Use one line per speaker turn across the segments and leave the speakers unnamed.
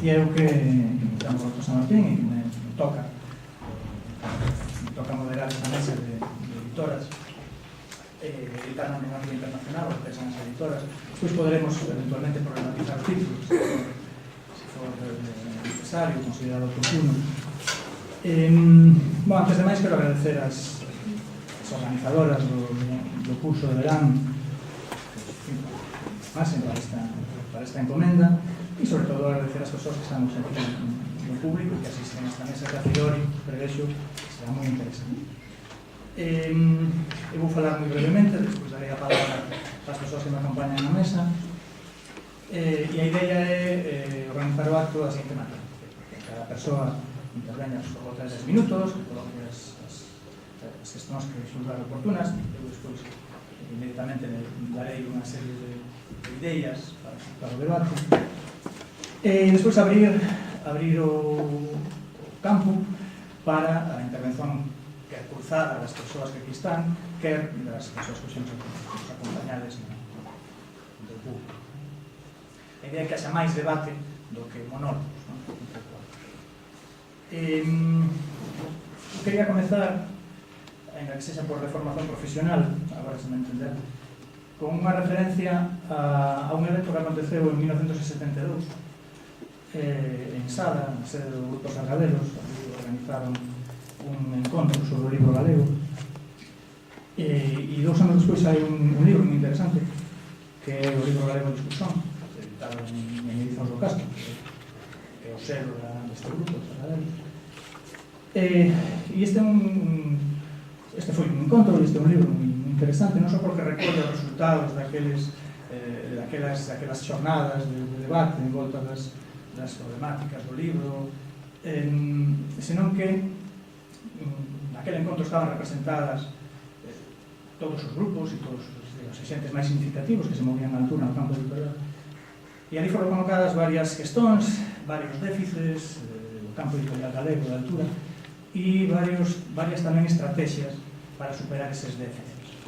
E é o que me chamo Roberto San Martín e que me toca moderar esta mesa de editoras, editar na normativa internacional, o que pensan as editoras. Despois poderemos eventualmente problematizar os títulos, se for necesario, considerado oportuno. Antes de máis, quero agradecer as organizadoras do curso de verán para esta encomenda, e sobre todo agradecer as persoas que estamos aquí no público e que asisten a esta mesa que a priori prevexo será moi interesante. Eu vou falar moi brevemente, despois darei a palabra ás persoas que me acompañan na mesa, e a idea é organizar o acto da seguinte maneira, que cada persoa interveña por volta de 10 minutos, que coloque as questões que xulgar oportunas. Eu despois inmediatamente darei unha serie de ideas para o debate, e despois abrir o campo para a intervención quer cruzada das persoas que aquí están, quer das persoas que os acompañades do público. A idea é que haxa máis debate do que monólogos. Quería comezar, ainda que sexa por deformación profesional, agora se me entender, con unha referencia a un evento que aconteceu en 1972 en Sala, na sede do Grupo Sargadelos. Organizaron un encontro sobre o libro galego, e 2 anos despois hai un libro moi interesante que é o libro galego de discusión, editado en Edicións do Castro, que é o selo deste grupo Sargadelos. E este foi un encontro, este é un libro moi interesante, non só porque recolle os resultados daquelas xornadas de debate en volta das problemáticas do libro, senón que naquele encontro estaban representadas todos os grupos e todos os exentes máis significativos que se movían na altura no campo editorial, e ali foron colocadas varias questões, varios déficits do campo editorial galego da altura, e varias tamén estrategias para superar eses déficits.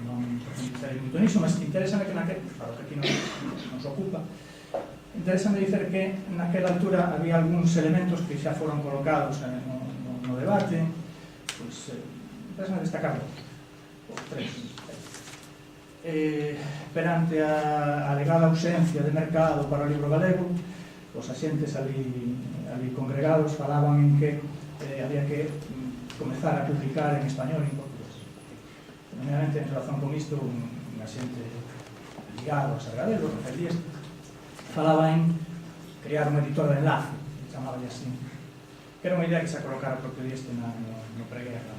Non profundizarei moito niso, mas interésame que para o que aquí nos ocupa, interésame dicer que naquela altura había algúns elementos que xa foron colocados no debate, pois interésame destacar os 3. Perante a alegada ausencia de mercado para o libro galego, os axentes ali congregados falaban en que había que comezar a publicar en español e en portugués. Primeramente, en relación con isto, un axente ligado a Sargadelos, Rafael Díaz, falaba en crear unha editora de enlace, chamáballe así, que era unha idea que se colocara o propio Díaz no preguerra,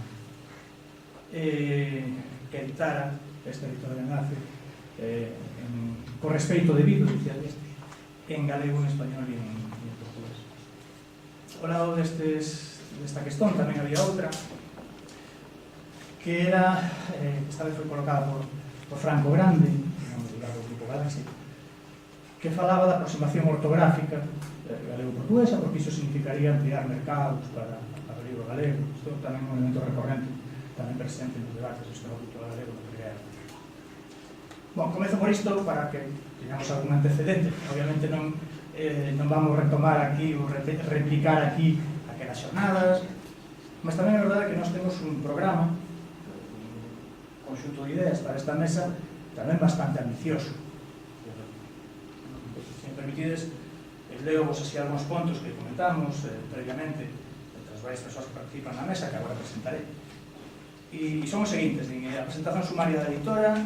que editara esta editora de enlace con respeito debido, dicía Díaz, en galego, en español e en portugués. Ao lado desta questón tamén había outra, que era, esta vez foi colocada por Franco Grande, do Grupo Galaxy, que falaba da aproximación ortográfica galego-portuguesa, porque iso significaría ampliar mercados para o libro galego. Isto tamén é un elemento recorrente, tamén presente nos debates do Estado Cultural Galego no preguerra. Comezo por isto para que teñamos algún antecedente. Obviamente non vamos retomar aquí ou replicar aquí aquelas xornadas, mas tamén é verdade que nós temos un programa, un conxunto de ideas para esta mesa tamén bastante ambicioso. Se me permitides, leo vos así algúns puntos que comentamos previamente entre as varias persoas que participan na mesa, que agora presentaré, e son os seguintes: a presentación sumaria da editora,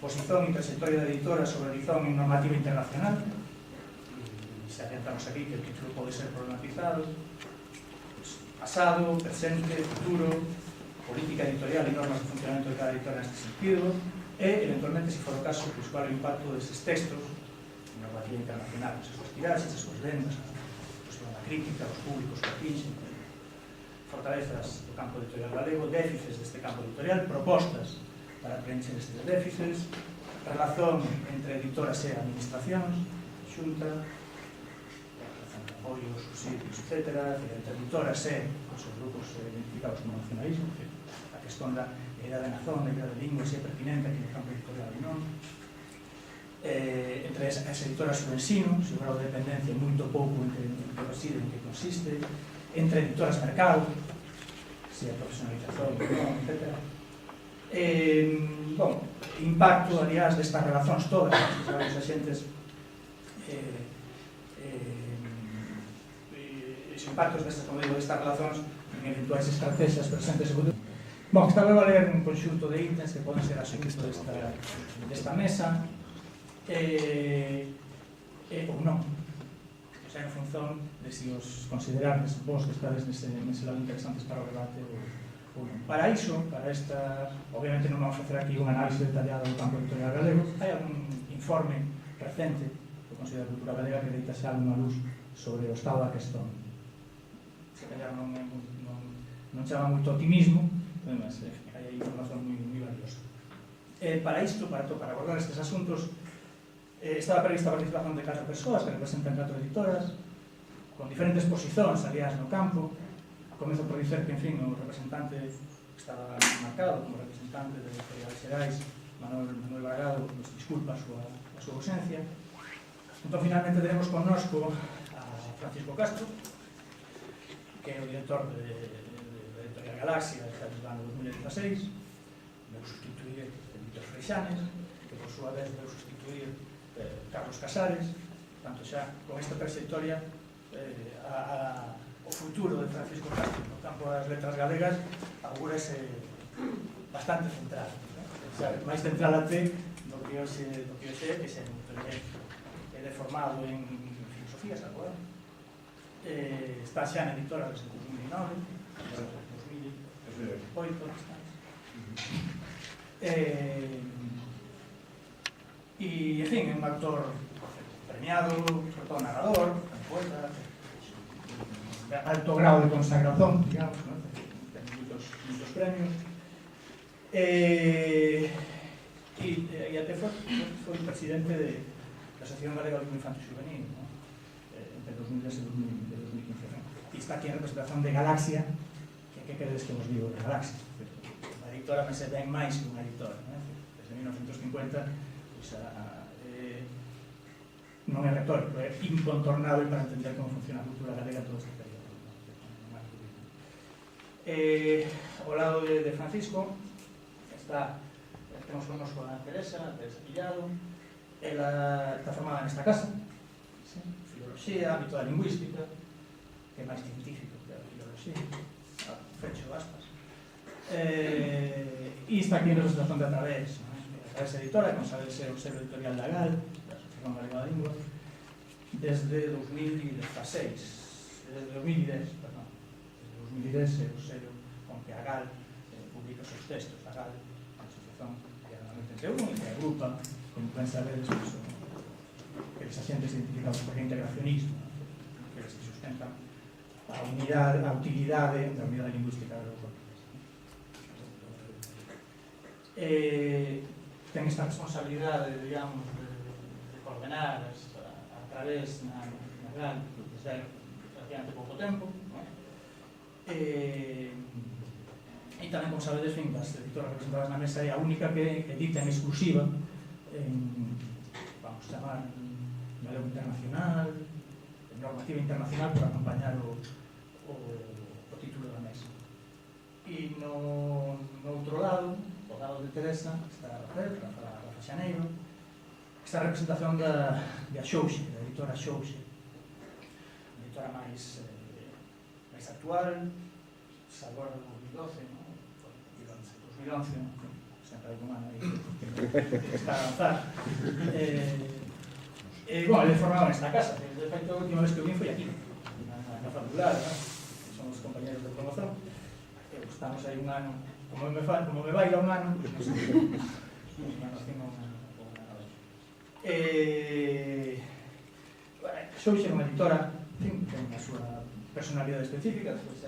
posición e trayectoria da editora sobre edición e normativa internacional, e se adiantamos aquí que o título pode ser problematizado, pasado, presente, futuro, política editorial e normas de funcionamento de cada editora neste sentido, e, eventualmente, se for o caso, cual é o impacto destes textos en normativa internacional, as súas tiraxes, as súas vendas, a crítica, os públicos que atinxen, fortalezas do campo editorial galego, déficits deste campo editorial, propostas para preencher estes déficits, relación entre editoras e administracións, xunta, apoios, subsidios, etc., entre editoras e os grupos identificados como nacionalismo, a questón da idea de nazón, da idea de lingua, se é pertinente aquí no campo editorial ou non, entre entre as editoras e o ensino, se o grau de dependencia é moito pouco entre que reside, en que consiste, entre editoras e mercado, se a profesionalización, etc. Bom, impacto, aliás, destas relacións todas, os agentes, os impactos destas, como digo, destas relacións en eventuais estrategias presentes e futuras. Bom, está luego a ler un conxunto de ítems que poden ser asunto desta mesa, ou non, o sea, en función de si os considerades vos que estades nese lado interesantes para o debate ou non. Para iso, para esta, obviamente non vamos a facer aquí un análisis detallado do campo editorial galego, hai algún informe recente do Consello de Cultura Galega que deita xa unha luz sobre o estado da questão. Se calhar non chama moito optimismo, mas hai información moi valiosa. Para isto, para abordar estes asuntos, estaba prevista a participación de 4 persoas que representan 4 editoras, con diferentes posicións, aliás, no campo. Comezo por dizer que, en fin, o representante estaba marcado como representante de Editoriales Xerais, Manuel Bragado, nos disculpa a súa ausencia. Entón, finalmente, tenemos connosco a Francisco Castro, que é o director de Editorial Galaxia desde o ano 2016, veu sustituir Víctor Freixanes, que por súa vez veu sustituir Carlos Casares. Tanto xa con esta trayectoria o futuro de Francisco Castro no campo das letras galegas augúrase bastante central, máis central até do que hoxe é, que é formado en filosofía, sabe? Está xa na editora desde 2009, 2008, e, en fin, é un autor premiado, sobre todo narrador, poeta, alto grado de consagración, digamos, ¿no? Ten muchos premios. E até foi presidente da Asociación Galega de Infantil e Juvenil, ¿no? Entre 2010 e 2015. E está aquí en representación de Galaxia, que queredes que vos digo de Galaxia? A editora me se ven máis que unha editora, ¿no? Desde 1950, non é retórico, é incontornable para entender como funciona a cultura galega todo este período. Ao lado de Francisco temos connosco a Teresa Pillado. Ela está formada nesta casa, filoloxía, ámbito da lingüística, que é máis científico que a filoloxía, fecho aspas, e está aquí en representación de Através, editora, como sabes, é o selo editorial da GAL, da Asociación Galega da Lingua, desde 2010, perdón. Desde 2010 é o selo con que a GAL publica os seus textos. A GAL, a asociación que normalmente reúne, que agrupa, como pueden saber, aqueles agentes identificados por integracionismo, que se sustentan a utilidade da unidade lingüística do portugués. Ten esta responsabilidade, digamos, de coordenar a Través na GAL desde relativamente pouco tempo, e tamén, como sabedes, as editoras representadas na mesa é a única que edita en exclusiva vamos chamar galego internacional, normativa internacional, para acompañar o título da mesa. E no outro lado, ao lado de Teresa, está Rafa Xaneiro, esta representación da Xouxe, da editora Xouxe, a editora máis actual, agora do 2012, 2011, sempre hai un ano aí que está a avanzar. Bueno, ele formaba nesta casa, de feito, a última vez que eu vim foi aquí, na facultad, somos compañeros de promoción, estamos aí un ano, como me vai ir a un ano, Xouxe é unha editora, ten a súa personalidade específica, despois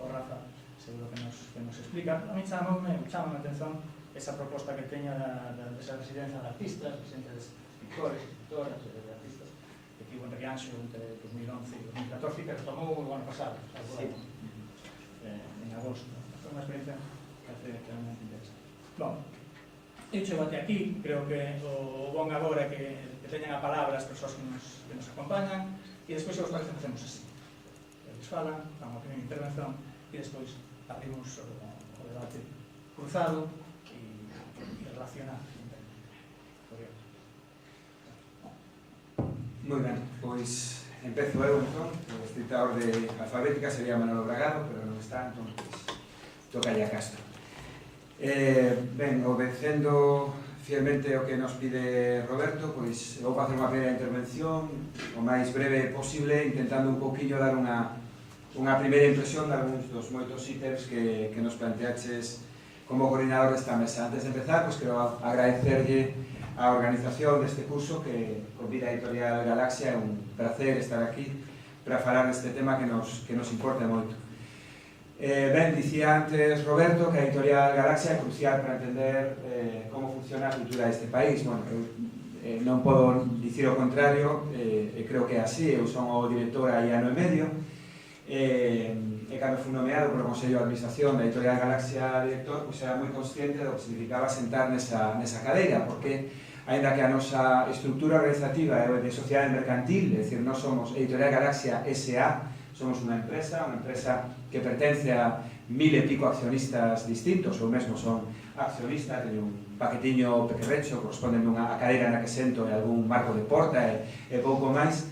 o Rafa seguro que nos explica. A mí chama a atención esa proposta que teña desa residencia de artistas, residencia de escritores, escritoras, de artistas, que tivo en Rianxo entre 2011 e 2014, que retomou o ano pasado, en agosto. Foi unha experiencia que realmente interesante. Bom, hecho bate aquí, creo que o bon agora que teñan a palabra as persoas que nos acompañan, e despois, se vos parece, facemos así. Eles falan, fan unha primeira intervención, e despois abrimos o debate cruzado e relacionado.
Moi ben, pois empezo eu, entón, por estrita orde alfabética sería Manolo Bragado, pero non está, entón, pois, tocalle a Castro. Ben, obedecendo fielmente o que nos pide Roberto, pois vou facer unha primeira intervención o máis breve posible, intentando un pouquinho dar unha primeira impresión de algúns dos moitos ítems que nos planteaches como coordinador desta mesa. Antes de empezar, pois quero agradecerlle a organización deste curso que convida a Editorial Galaxia. É un placer estar aquí para falar deste tema que nos importa moito. Ben, dicía antes Roberto que a Editorial Galaxia é crucial para entender como funciona a cultura deste país. Bueno, eu non podo dicir o contrario, e creo que é así. Eu son o director hai ano e medio, e cando fui nomeado polo Consello de Administración da Editorial Galaxia director, pois era moi consciente do que significaba sentar nesa cadeira, porque aínda que a nosa estrutura organizativa é de sociedade mercantil, é dicir, nós somos Editorial Galaxia S.A., somos unha empresa que pertence a 1000 e pico accionistas distintos, eu mesmo son accionista, teño un paquetiño pequerrecho, corresponde a cadeira na que sento e algún marco de porta e pouco máis.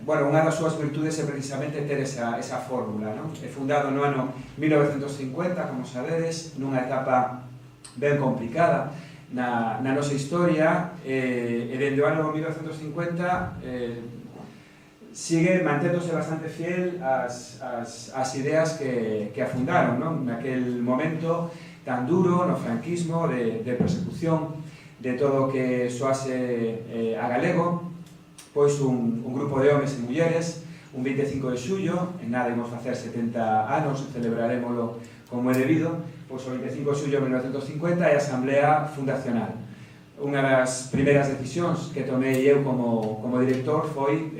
Bueno, unha das súas virtudes é precisamente ter esa fórmula, non? É fundado no ano 1950, como sabedes, nunha etapa ben complicada na nosa historia, e dende o ano 1950 sigue manténdose bastante fiel ás ideas que afundaron, non? Naquel momento tan duro no franquismo de persecución de todo o que soase a galego, pois un grupo de homes e mulleres, un 25 de xullo, en nada imos facer 70 anos, celebraremoslo como é debido, pois o 25 de xullo de 1950 é a Asamblea Fundacional. Unha das primeiras decisións que tomei eu como director foi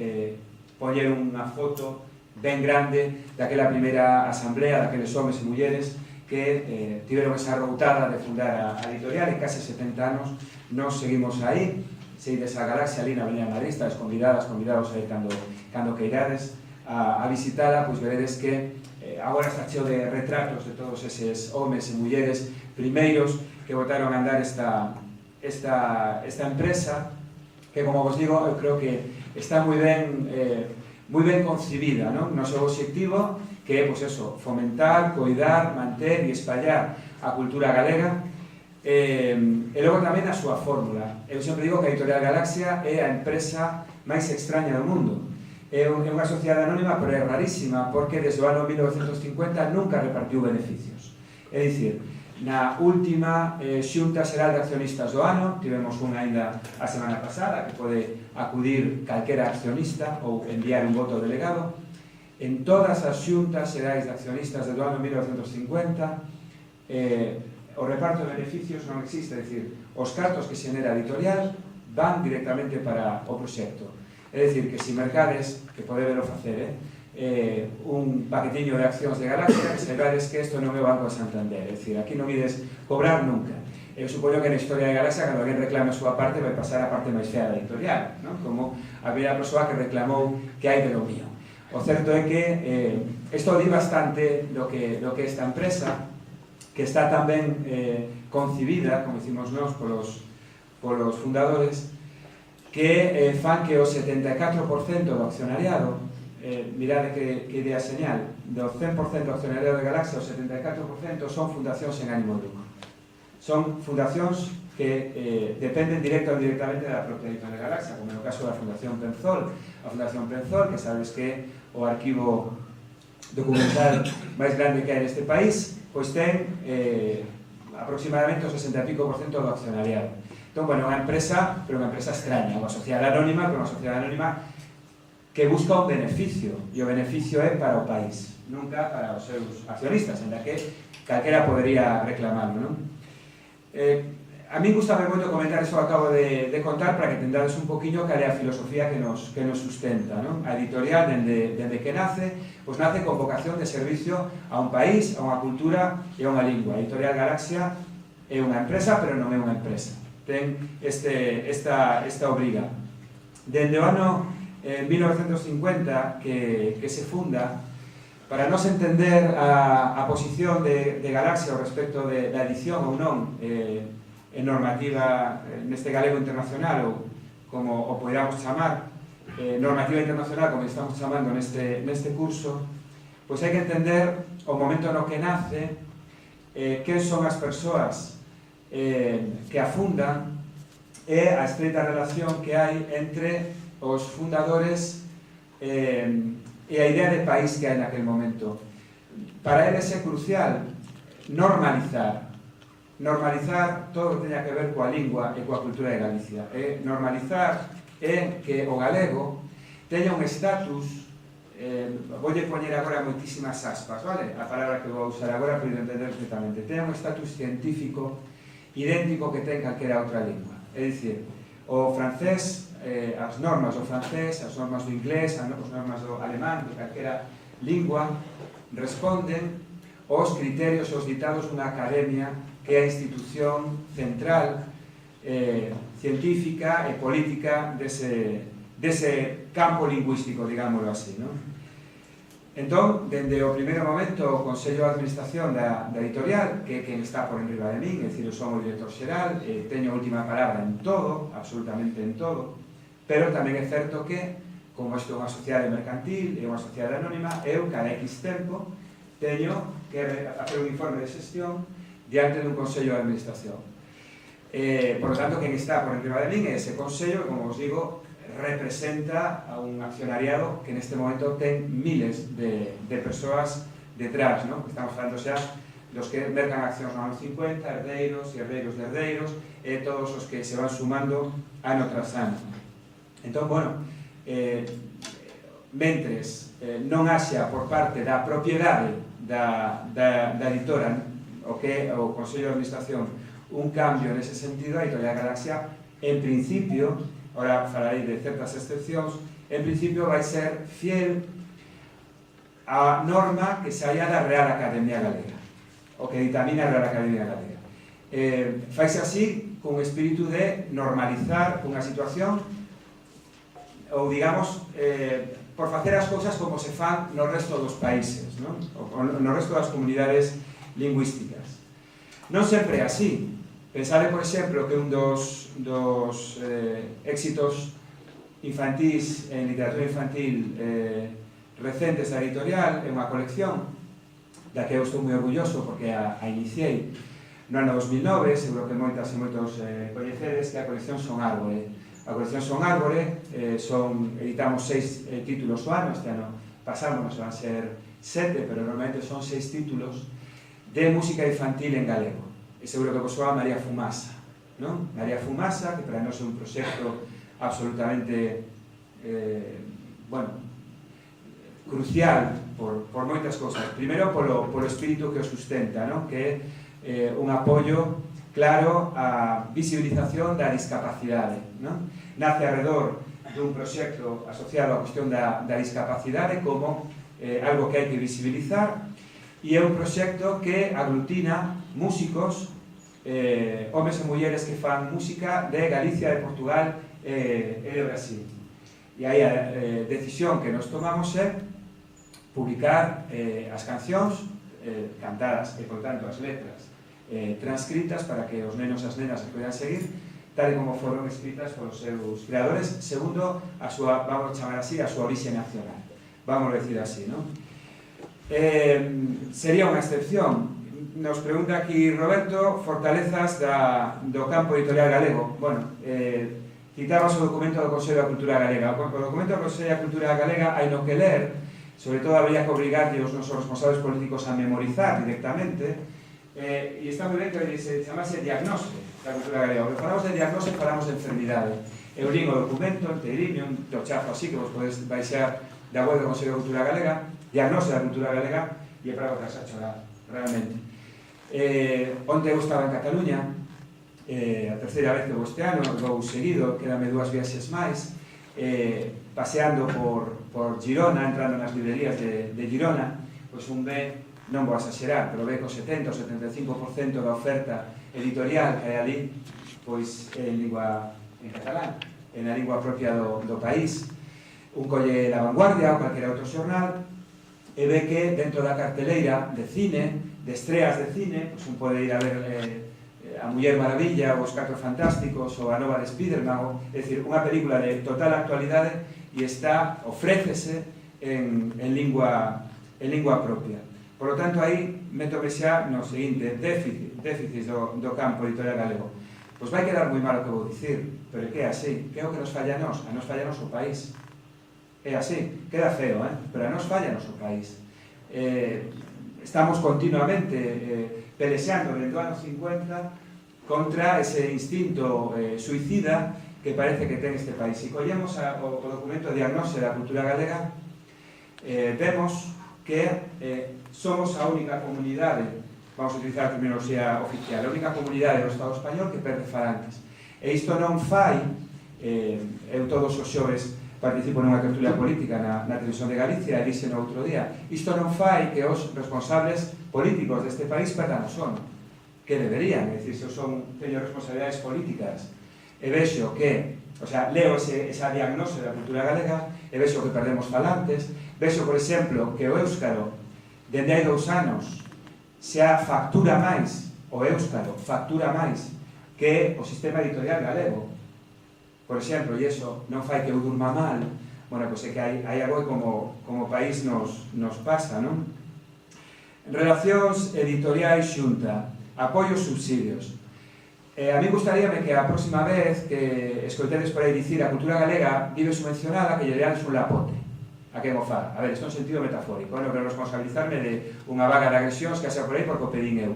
poñer unha foto ben grande daquela primeira asamblea, daqueles homes e mulleres que tiveron esa routada de fundar a editorial, e case 70 anos nos seguimos aí. Se ides a Galaxia, ali na Avenida Madrid, estáis convidados aí cando queirades a visitala, pois veredes que agora está cheo de retratos de todos eses homes e mulleres primeiros que botaron a andar esta empresa, que, como vos digo, eu creo que está moi ben concibida, non? No seu obxectivo, que é, pois eso, fomentar, coidar, manter e espallar a cultura galega. E logo tamén a súa fórmula. Eu sempre digo que a Editorial Galaxia é a empresa máis extraña do mundo. É unha sociedade anónima, pero é rarísima, porque desde o ano 1950 nunca repartiu beneficios. É dicir, na última xunta xeral de accionistas do ano, tivemos unha ainda a semana pasada, que pode acudir calquera accionista ou enviar un voto delegado. En todas as xuntas xerais de accionistas do ano 1950, o reparto de beneficios non existe, é dicir, os cartos que xenera a editorial van directamente para o proxecto. É dicir, que se mercades, que podebelo facer, un paquetiño de accións de Galaxia, que saibades que isto non é o Banco de Santander, é dicir, aquí non ides cobrar nunca. Eu supoño que na historia de Galaxia, cando alguén reclame a súa parte, vai pasar a parte máis fea da editorial, non? Como a primeira persoa que reclamou que hai de lo mío. O certo é que isto di bastante do que esta empresa, que está tan ben concibida, como dicimos nós, polos fundadores, que fan que o 74% do accionariado, mirade que idea señal, do 100% do accionariado de Galaxia, o 74% son fundacións en ánimo de lucro. Son fundacións que dependen directa ou indirectamente da propia editorial de Galaxia, como no caso da Fundación Penzol. A Fundación Penzol, que sabes que é o arquivo documental máis grande que hai neste país, pois ten aproximadamente o 60 e pico % do accionariado. Entón, bueno, unha empresa, pero unha empresa extraña, unha sociedade anónima, pero unha sociedade anónima que busca un beneficio, e o beneficio é para o país, nunca para os seus accionistas, en la que calquera podería reclamarlo, non? A mí gustame moito comentar iso que acabo de contar para que tendades un poquinho cal é a filosofía que nos sustenta, non? A editorial, dende que nace, pois nace con vocación de servicio a un país, a unha cultura e a unha lingua. A Editorial Galaxia é unha empresa, pero non é unha empresa. ten esta obriga. Dende o ano 1950 que se funda, para nos entender a posición de Galaxia ao respecto da edición ou non en normativa neste galego internacional, ou como o podamos chamar, normativa internacional, como estamos chamando neste curso, pois hai que entender o momento no que nace, quen son as persoas que a fundan e a estreita relación que hai entre os fundadores e a idea de país que hai naquele momento. Para eles é crucial normalizar todo o que teña que ver coa lingua e coa cultura de Galicia. Normalizar é que o galego teña un estatus, voulle poñer agora moitísimas aspas, vale? A palabra que vou usar agora para entender perfectamente. Teña un estatus científico idéntico que ten calquera outra lingua. É dicir, o francés, as normas do francés, as normas do inglés, as normas do alemán, de calquera lingua, responden aos criterios, aos ditados dunha academia que é a institución central científica e política dese campo lingüístico, digámoslo así, non? Entón, dende o primeiro momento, o Consello de Administración da editorial, que é quen está por enriba de min, é dicir, eu son o director xeral, teño a última palabra en todo, absolutamente en todo, pero tamén é certo que, como isto é unha sociedade mercantil, é unha sociedade anónima, eu, cada X tempo, teño que hacer un informe de xestión diante dun Consello de Administración. Por lo tanto, quen está por enriba de min é ese Consello, como os digo, representa a un accionariado que neste momento ten miles de persoas detrás, ¿no? Estamos falando xa dos que mercan accións no ano 50, herdeiros e herdeiros de herdeiros, e todos os que se van sumando ano tras ano. Entón, bueno, mentres non haxa por parte da propiedade da editora, o que é o Consello de Administración, un cambio nese sentido, a Editorial Galaxia, en principio, ahora falarei de certas excepcións, en principio vai ser fiel á norma que saia da Real Academia Galega, o que ditamina a Real Academia Galega. Faise así con espírito de normalizar unha situación, ou digamos, por facer as cousas como se fan no resto dos países, non? O no resto das comunidades lingüísticas. Non sempre é así. Pensade, por exemplo, que un dos éxitos infantís en literatura infantil recentes da editorial é unha colección da que eu estou moi orgulloso porque a iniciei no ano 2009, seguro que moitas e moitos coñecedes, que a colección Son Árbore. A colección Son Árbore, editamos 6 títulos o ano, este ano pasamos, van ser 7, pero normalmente son 6 títulos de música infantil en galego. E seguro que vos soa María Fumasa, non? María Fumasa, que para nós é un proxecto absolutamente, crucial por moitas cousas. Primeiro, polo espírito que o sustenta, non? Que é un apoio claro á visibilización da discapacidade, non? Nace alrededor dun proxecto asociado á cuestión da discapacidade como algo que hai que visibilizar, e é un proxecto que aglutina músicos, homes e mulleres que fan música de Galicia, de Portugal e de Brasil. E aí a decisión que nos tomamos é publicar as cancións cantadas e, por tanto, as letras transcritas para que os nenos e as nenas as podan seguir tal como foron escritas polos seus creadores segundo a súa, vamos chamar así, a súa orixe nacional. Vamos decir así, non? Sería unha excepción. Nos pregunta aquí Roberto, fortalezas do campo editorial galego. Bueno, citabas o documento do Consello da Cultura Galega. O documento do Consello da Cultura Galega hai no que ler, sobre todo habría que obrigarlle os nosos responsables políticos a memorizar directamente, e está moi ben que se chamase diagnose da cultura galega. Porque falamos de diagnose, falamos de enfermidade. Eu lín o documento, inteirinho, un tochazo así que vos podes baixar da web do Consello da Cultura Galega, diagnose da cultura galega, e é para botarse a chorar, realmente. Onde eu estaba en Cataluña, a terceira vez que vou este ano, vou seguido, quedame 2 viaxes máis, paseando por Girona, entrando nas librerías de Girona, pois un ve, non vou a exagerar, pero ve que o 70 ou 75% da oferta editorial que hai ali pois en lingua en catalán, en a lingua propia do país. Un colle La Vanguardia ou calquera outro xornal e ve que dentro da carteleira de cine, de estreas de cine, pois un pode ir a ver a Muller Maravilla, os Catro Fantásticos ou a nova de Spiderman, é dicir, unha película de total actualidade e ofrécese en lingua propia. Por lo tanto, aí métome xa no seguinte, déficits do campo editorial galego. Pois vai quedar moi mal o que vou dicir, pero que é así, que é o que nos falla a nos o país. É así, queda feo, pero a nos falla o noso país. Estamos continuamente pelexando dentro dos anos 50 contra ese instinto suicida que parece que ten este país. Se collemos o documento de diagnose da cultura galega, vemos que somos a única comunidade, vamos a utilizar a terminoloxía oficial, a única comunidade do Estado español que perde falantes. E isto non fai, eu todos os xoves participo nunha tertulia política na Televisión de Galicia e dixe no outro día, isto non fai que os responsables políticos deste país perdan o sono, que deberían, é dicir, se eu teño responsabilidades políticas e vexo que, o sea, leo esa diagnose da cultura galega e vexo que perdemos falantes, vexo, por exemplo, que o éuskaro dende hai 2 anos xa factura máis, o éuskaro factura máis que o sistema editorial galego. Por exemplo, e iso non fai que eu durma mal, bueno, pois é que hai algo que como país nos pasa, non? Relacións editoriais xunta, apoios subsidios. A mí gustaríame que a próxima vez que escoitedes por aí dicir a cultura galega vive subvencionada, que lle deades un lapote a quen o fa. A ver, isto é un sentido metafórico, non quero responsabilizarme de unha vaga de agresións que xa por aí porque o pedín eu.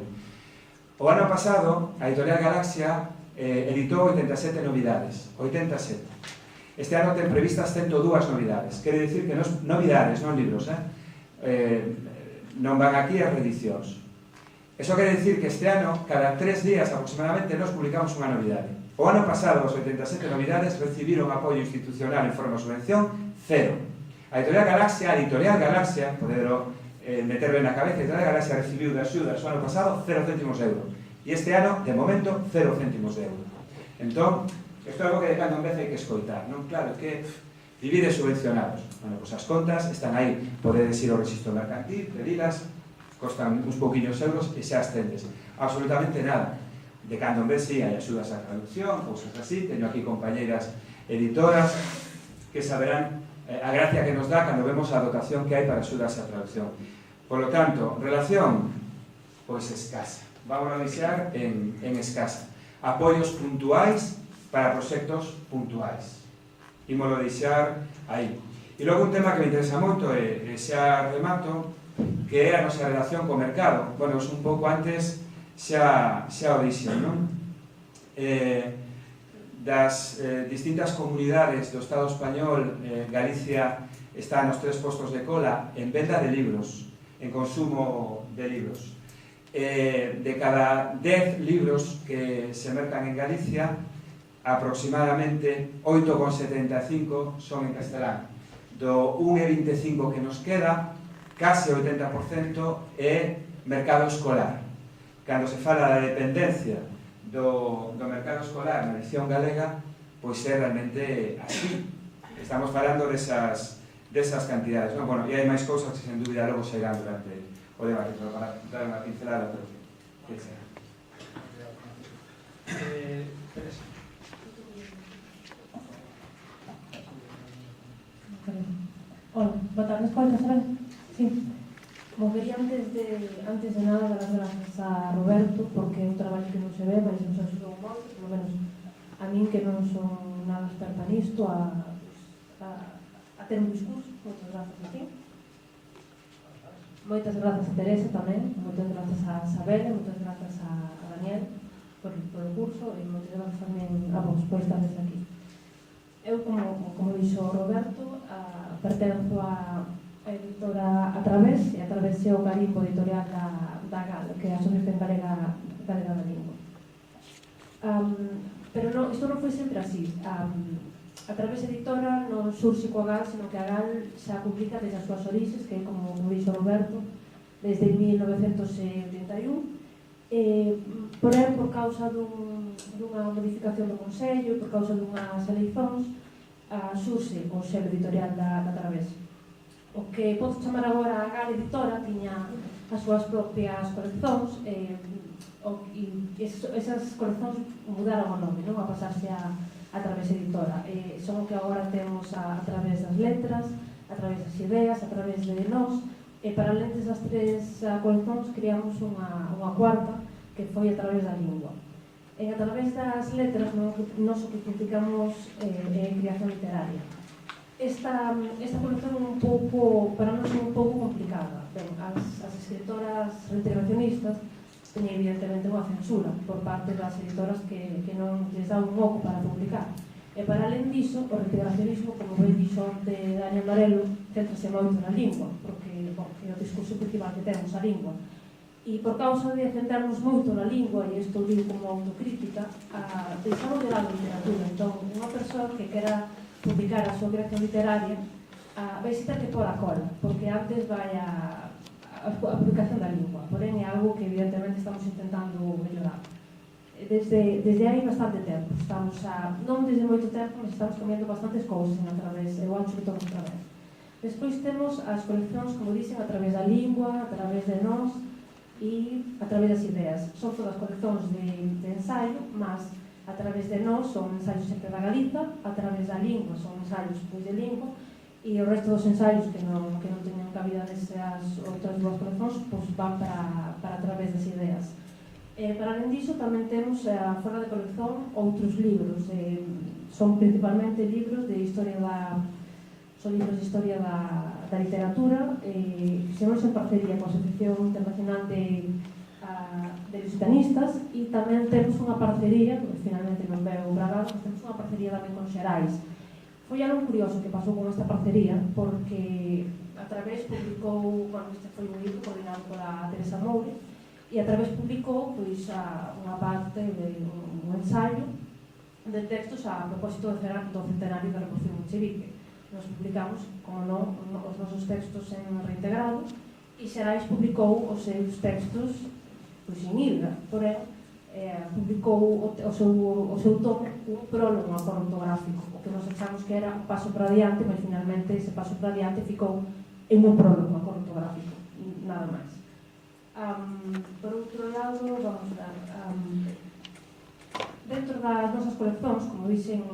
O ano pasado, a editorial Galaxia editou 87 novidades, 87. Este ano ten previstas 102 novidades, quere dicir que novidades, non libros, non van aquí as reedicións. Eso quere dicir que este ano, cada 3 días aproximadamente, nos publicamos unha novidade. O ano pasado, as 87 novidades recibiron apoio institucional en forma de subvención, 0. A editorial Galaxia, podero meterlo na cabeza, a editorial Galaxia recibiu de axudas o ano pasado 0 céntimos de euro. E este ano, de momento, 0 céntimos de euro. Entón, isto é algo que de cando en vez hai que escoitar, non? Claro, que vivides subvencionados. Bueno, pois as contas están aí, podedes ir ao registro mercantil, pedilas, costan uns pouquiños euros e xa as tendes. Absolutamente nada. De cando en vez si hai axudas á traducción, cousas así, teño aquí compañeiras editoras que saberán a gracia que nos dá cando vemos a dotación que hai para axudas á traducción. Por lo tanto, relación, pois escasa. Vamos a deixar en escasa. Apoios puntuais para proxectos puntuais. Imolo deixar aí. E logo un tema que me interesa moito e xa remato, que é a nosa relación co mercado. Bueno, un pouco antes xa o dixen, non? Das distintas comunidades do Estado español, Galicia está nos 3 postos de cola en venda de libros, en consumo de libros. De cada 10 libros que se mercan en Galicia, aproximadamente 8,75 son en castelán. Do 1,25 que nos queda, case o 80% é mercado escolar. Cando se fala da dependencia do mercado escolar na edición galega, pois é realmente así. Estamos falando desas cantidades, non? Bueno, e hai máis cousas que sen dúbida logo serán durante o debate, pero para dar unha pincelada, pero que sea. Teresa.
Hola, boa tarde, escoitas, ben? Sí. Como quería antes de nada dar as grazas a Roberto, porque é un traballo que non se ve, mas nos axudou moito, polo menos a min que non son nada experta nisto, a ter un discurso. Moitas grazas a ti. Moitas grazas a Teresa tamén, moitas grazas a Isabel, moitas grazas a Daniel por o curso e moitas grazas tamén a vos por estar aquí. Eu, como dixo Roberto, pertenzo a editora A Través, e A Través é o carimbo editorial da GAL, que é a Asociación Galega da Lingua. Pero isto non foi sempre así. A Través editora non surxe coa GAL, senón que a GAL xa publica desde as súas orixes, que é como dixo Roberto, desde 1981, Porén, por causa dunha modificación do Consello, por causa dunhas eleicións, surxe o selo editorial da Través. O que podo chamar agora a Gal Editora tiña as súas propias coleccións, e esas coleccións mudaron o nome, non? A pasarse a Través Editora. Son o que agora temos a través das letras, a través das ideas, a través de nós, e para além desas tres coleccións criamos unha cuarta que foi a través da lingua. A través das letras nós o que criticamos é creación literaria. Esta colección é un pouco, para nós é un pouco complicada. Ben, as escritoras reintegracionistas teñen evidentemente unha censura por parte das editoras que non les dá un oco para publicar. E para além diso, o reintegracionismo, como ben dixo onte Dani Amarelo, céntrase moito na lingua, porque é o discurso principal que temos, a lingua. E por causa de centrarnos moito na lingua, e isto digo como autocrítica, deixamos de lado a literatura. Entón, unha persoa que quera publicar a súa creación literaria vai ter que pôr a cola, porque antes vai a publicación da lingua. Porén, é algo que evidentemente estamos intentando mellorar. Desde hai bastante tempo, estamos non desde moito tempo, mas estamos cambiando bastantes cousas a través, eu acho que todo a través. Despois temos as coleccións, como dicen, a través da lingua, a través de nós e a través das ideas. Son todas coleccións de ensaio, mas a través de nós son ensaios sempre da Galiza, a través da lingua son ensaios de lingua, e o resto dos ensaios que non teñen cabida nesas outras dúas coleccións van para a través das ideas. Para além diso, tamén temos fora de colección outros libros. Son principalmente libros de historia da literatura, fixemos en parcería coa Asociación Internacional de Lusitanistas, e tamén temos unha parcería, que finalmente non veo bragado, temos unha parcería tamén con Xerais. Foi algo curioso que pasou con esta parcería, porque a través publicou, este foi un libro coordinado pola Teresa Moure, e a través publicou unha parte de un ensaio de textos a propósito do centenario da Revolución Bolchevique. Nos publicamos, como non, os nosos textos en reintegrado, e Xerais publicou os seus textos en Ilga, porén publicou o seu tomo un prólogo a cor ortográfico, o que nos achamos que era un paso para adiante, mas finalmente ese paso para adiante ficou en un prólogo a cor ortográfico, nada máis. Por outro lado, vamos dar, dentro das nosas coleccións, como dixen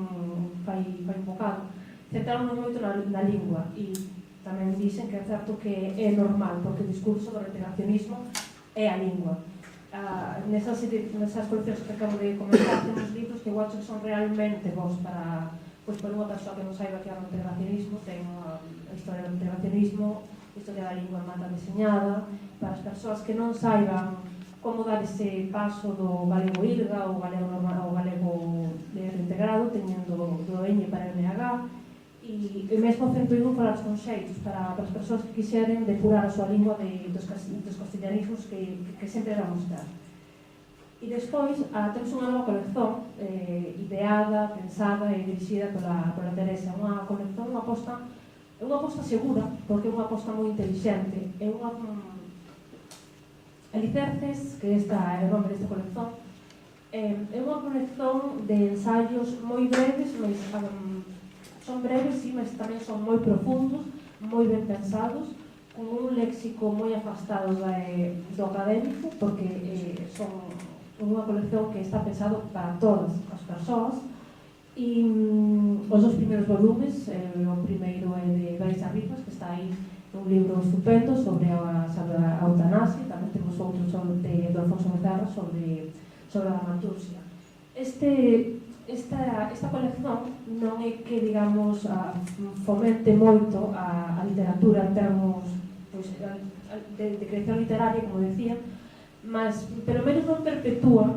fai un bocado, centramos moito na lingua, e tamén dixen que é certo que é normal, porque o discurso do reintegracionismo é a lingua. Nesas coleccións que acabo de comentar, temos libros que eu acho que son realmente bons para unha persoa que non saiba que é o reintegracionismo. Ten a historia do reintegracionismo, a historia da lingua en mata deseñada, para as persoas que non saiban como dar ese paso do galego ilga ou galego normal ou galego reintegrado, teñendo do ñ para NH, e mesmo 101 para os conxeitos, para as persoas que quixeren depurar a súa lingua dos castellanismos que sempre vamos ter. E despois temos unha nova colección ideada, pensada e dirixida pola Teresa, unha colección, unha aposta segura, porque é unha aposta moi inteligente, é unha Alicerces, que esta é o nome desta colección, é unha colección de ensaios moi breves, mas son breves, sí, mas tamén son moi profundos, moi ben pensados, con un léxico moi afastado do académico, porque son unha colección que está pensado para todas as persoas, e os dos primeiros volumes, o primeiro é de Brais Arribas, que está aí un libro estupendo sobre a eutanasia, tamén temos outro de Alfonso Becerra sobre a dramaturgia. Esta colección non é que, digamos, fomente moito a literatura en termos de creación literaria, como decía, mas pelo menos non perpetúa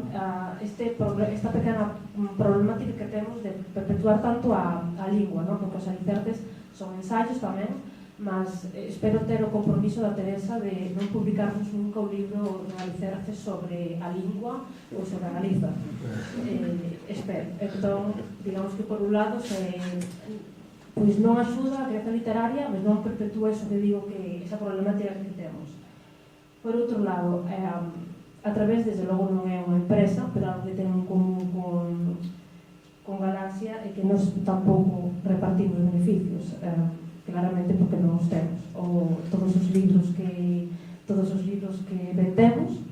esta pequena problemática que temos de perpetuar tanto a lingua, non? Porque os alicerces son ensaios tamén, mas espero ter o compromiso da Teresa de non publicarnos nunca un libro de alicerces sobre a lingua ou sobre a Galiza. Espero. Entón, digamos que por un lado pois non axuda a creación literaria, mas non perpetúa eso que digo, que esa problemática que temos. Por outro lado, a través, desde logo non é unha empresa, pero algo que ten en común con Galaxia é que nos tampouco repartimos beneficios, claramente porque non os temos. Todos os libros que vendemos,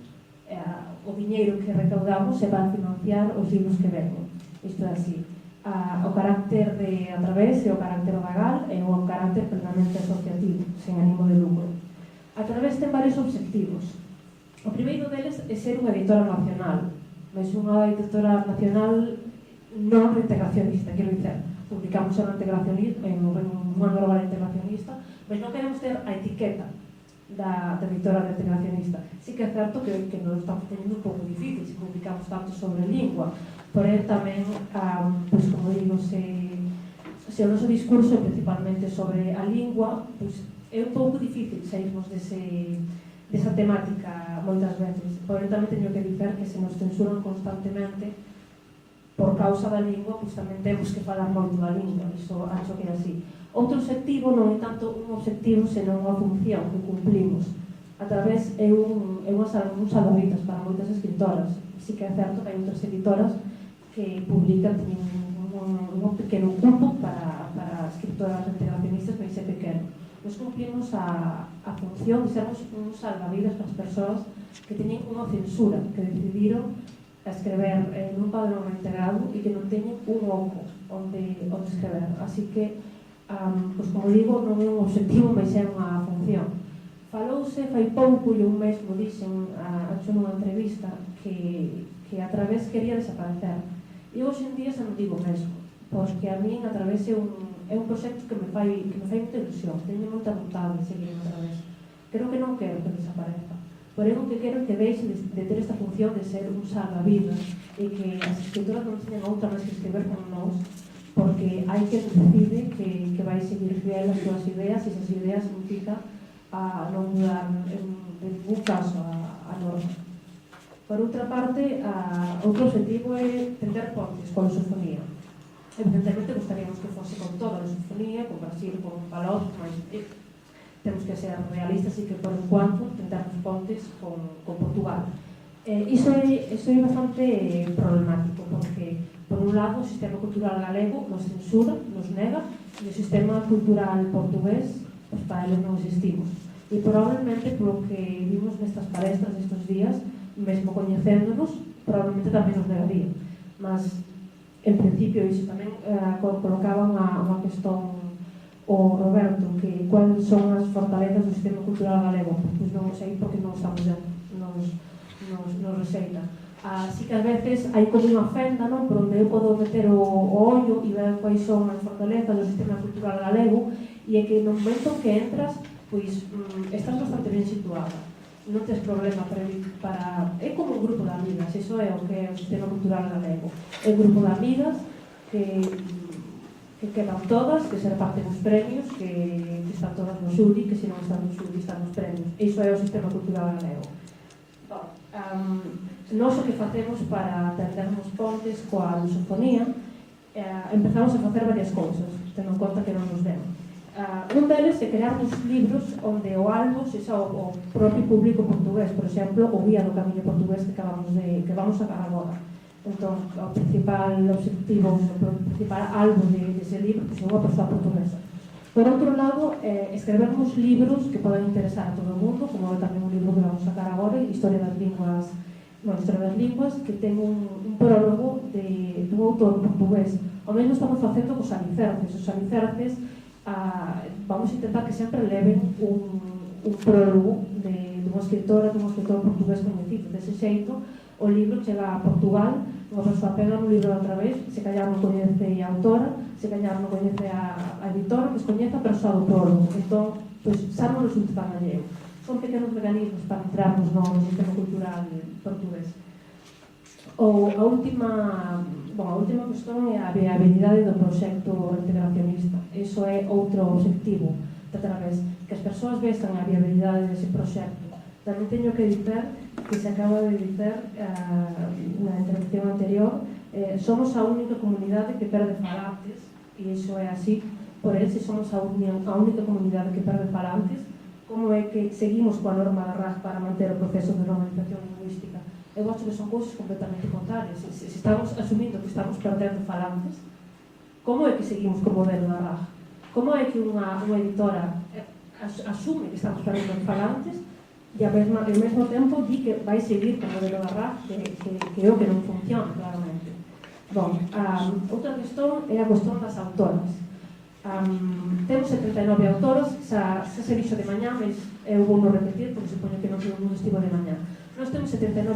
o diñeiro que recaudamos se va a financiar os libros que venden. Isto é así. O carácter de a través e o carácter legal é un carácter plenamente asociativo, sen ánimo de lucro. A través ten varios obxectivos. O primeiro deles é ser unha editora nacional, mas unha editora nacional non reintegracionista, quero dizer, publicamos en unha norma integracionista, mas non queremos ter a etiqueta da editora reintegracionista. Sí que é certo que nos estamos teniendo un pouco difícil se publicamos tanto sobre lingua, porén tamén, pois como digo, se o noso discurso é principalmente sobre a lingua, pois é un pouco difícil sairmos desa temática moitas veces. Porén tamén teño que dizer que se nos censuran constantemente por causa da lingua, pois tamén temos que falar moito da lingua, iso acho que é así. Outro obxectivo non é tanto un obxectivo, senón unha función que cumplimos. A través é un salvavidas para moitas escritoras. Sí que é certo que hai outras editoras que publican un pequeno grupo para escritoras integracionistas, mas é pequeno. Nos cumplimos a función de sermos un salvavidas para as persoas que teñen unha censura, que decidiron a escrever nun padrón reintegrado e que non teñen un oco onde escrever. Así que, pois como digo, non é un obxectivo, mas é unha función. Falouse fai pouco, e un mesmo dixen nunha entrevista que a través quería desaparecer. E hoxe en día xa non digo mesmo, porque a min a través é un proxecto que me fai moita ilusión, teño moita vontade de seguir a través. Creo que non quero que desaparezca. Porén, o que quero que deixe de ter esta función de ser un salvavidas e que as escritoras non teñan outra máis que escrever con nós, porque hai que decide que vai seguir fiel as súas ideas e esas ideas significa a non mudar en ningún caso a norma. Por outra parte, outro objetivo é tender pontes coa lusofonía. Evidentemente, gostaríamos que fose con toda a lusofonía, con Brasil, con Palos, mas temos que ser realistas e que, por enquanto, tentarmos pontes con Portugal. Iso é bastante problemático, porque, por un lado, o sistema cultural galego nos censura, nos nega, e o sistema cultural portugués, pois para eles non existimos. E probablemente, polo que vimos nestas palestras estes días, mesmo coñecéndonos, probablemente tamén nos negarían. Mas, en principio, iso tamén colocaba unha questón o Roberto, que cuáles son as fortalezas do sistema cultural galego. Pois non sei porque non estamos dentro, nos receita. Así que a veces hai como unha fenda, non? Por onde eu podo meter o ollo e ver quais son as fortalezas do sistema cultural galego, e é que no momento que entras, pois estás bastante ben situada. Non tes problema para... É como un grupo de amigas, iso é o que é o sistema cultural galego. É un grupo de amigas que quedan todas, que se reparten os premios, que están todas no xuri, que se non están no xuri están nos premios. Iso é o sistema cultural galego. Nós o que facemos para tendermos pontes coa lusofonía, empezamos a facer varias cousas, tendo en conta que non nos ven. Un deles é crearmos libros onde o albo sexa o propio público portugués, por exemplo, o Guía do Camiño Portugués que vamos a sacar agora. Entón, o principal objetivo, o principal albo dese libro, que é unha persoa portuguesa. Por outro lado, escrevermos libros que poden interesar a todo o mundo, como é tamén un libro que vamos a sacar agora, Historia das Linguas, que ten un prólogo dun autor portugués. O mesmo estamos facendo cos alicerces. Os alicerces vamos a intentar que sempre leven un prólogo dunha escritora, dun escritor portugués coñecido. Dese xeito, o libro chega a Portugal, unha persoa pega un libro outra vez, se callar non coñece a autora, se callar non coñece a editora, pois coñece a persoa do prólogo. Entón, pois, xa non resulta tan alleo. Son pequenos mecanismos para entrarnos no sistema cultural portugués. A última cuestión é a viabilidade do proxecto integracionista. Iso é outro obxectivo, a través que as persoas vexan a viabilidade dese proxecto. Tamén teño que dizer que se acaba de dizer na intervención anterior, somos a única comunidade que perde falantes, e iso é así, por eso somos a única comunidade que perde falantes, como é que seguimos coa norma da RAJ para manter o proceso de normalización lingüística. Eu acho que son cousas completamente contrarias. Se estamos asumindo que estamos perdendo falantes, como é que seguimos co modelo da RAJ? Como é que unha editora asume que estamos perdendo falantes e ao mesmo tempo di que vai seguir co modelo da RAJ, que é o que non funciona, claramente. Bom, outra questón é a cuestión das autoras. Temos 79 autoras, xa se dixo de mañá, mas eu vou non repetir, porque supoño que non todo o mundo estivo de mañá. Nós temos 79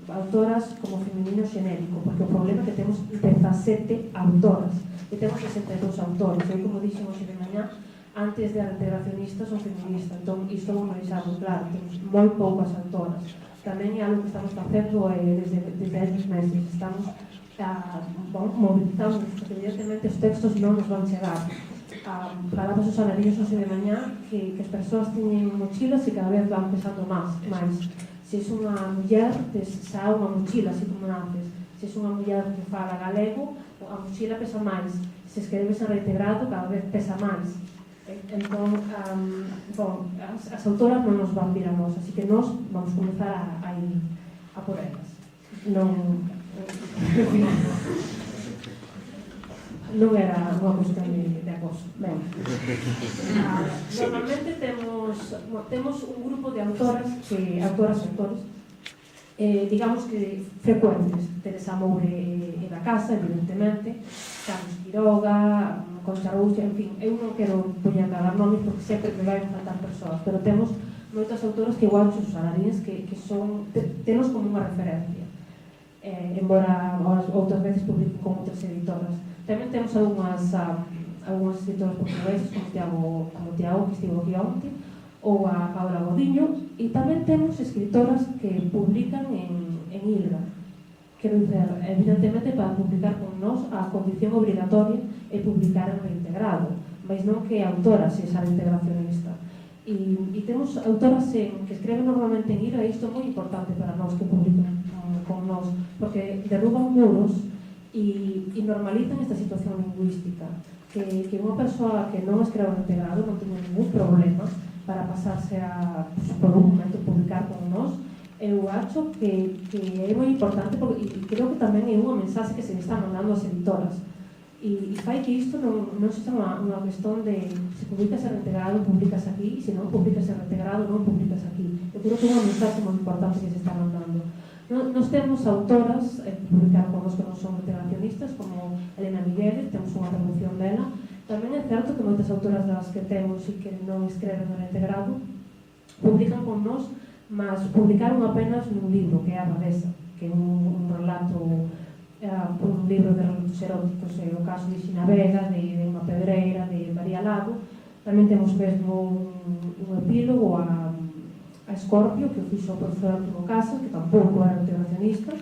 autoras como feminino xenérico, porque o problema é que temos 17 autoras, e temos 62 autores. Eu, como dixen hoxe de mañá, antes de integracionistas son feministas, entón isto vou deixar moi claro, temos moi poucas autoras. Tamén é algo que estamos facendo desde hai uns meses, estamos mobilizando, porque evidentemente os textos non nos van chegar. Falaba Susana Ríos hoxe de mañá que as persoas teñen mochilas e cada vez van pesando máis. Se és unha muller, xa unha mochila, así como antes. Se és unha muller que fala galego, a mochila pesa máis. Se escreves en reintegrado, cada vez pesa máis. Entón, as autoras non nos van vir a nós, así que nós vamos comenzar a ir a por elas. Non era unha cuestión de acoso. Ben, normalmente temos un grupo de autoras e autores, digamos que frecuentes. Teresa Moure e da Casa, evidentemente, Carlos Quiroga, Concha Rouxa, en fin, eu non quero poñer a dar nomes porque sempre me vai faltar persoas, pero temos moitas autoras que igual os salaríns que tenos como unha referencia, embora outras veces publiquen con outras editoras. Tamén temos algunhas escritoras portuguesas como Tiago, que estivo aquí onte, ou a Paula Godiño, e tamén temos escritoras que publican en ILGA. Quero dizer, evidentemente, para publicar con nós, a condición obrigatoria é publicar en reintegrado, mas non que autora sexa integracionista. E temos autoras que escreven normalmente en ILGA, e isto é moi importante para nós que publican con nós, porque derruban muros e normalizan esta situación lingüística, que unha persoa que non escreve reintegrado non teña ningún problema para pasarse por un momento, publicar con nós. Eu acho que é moi importante, e creo que tamén é unha mensaxe que se está mandando ás editoras, e fai que isto non sexa unha cuestión de se publicas en reintegrado, publicas aquí, e se non publicas en reintegrado, non publicas aquí. Eu creo que é unha mensaxe moi importante que se está mandando. Nos temos autoras que publicaron con nós que non son integracionistas, como Elena Migueles, temos unha traducción dela. Tamén é certo que moitas autoras das que temos e que non escreven en reintegrado publican con nós, mas publicaron apenas nun libro, que é a Abadesa, que é un relato, un libro de relatos eróticos, o caso de Xina Vega, de unha pedreira, de María Lago. Tamén temos mesmo un epílogo a Escorpio, que o fixo o profesor Arturo Casas, que tampouco era integracionista,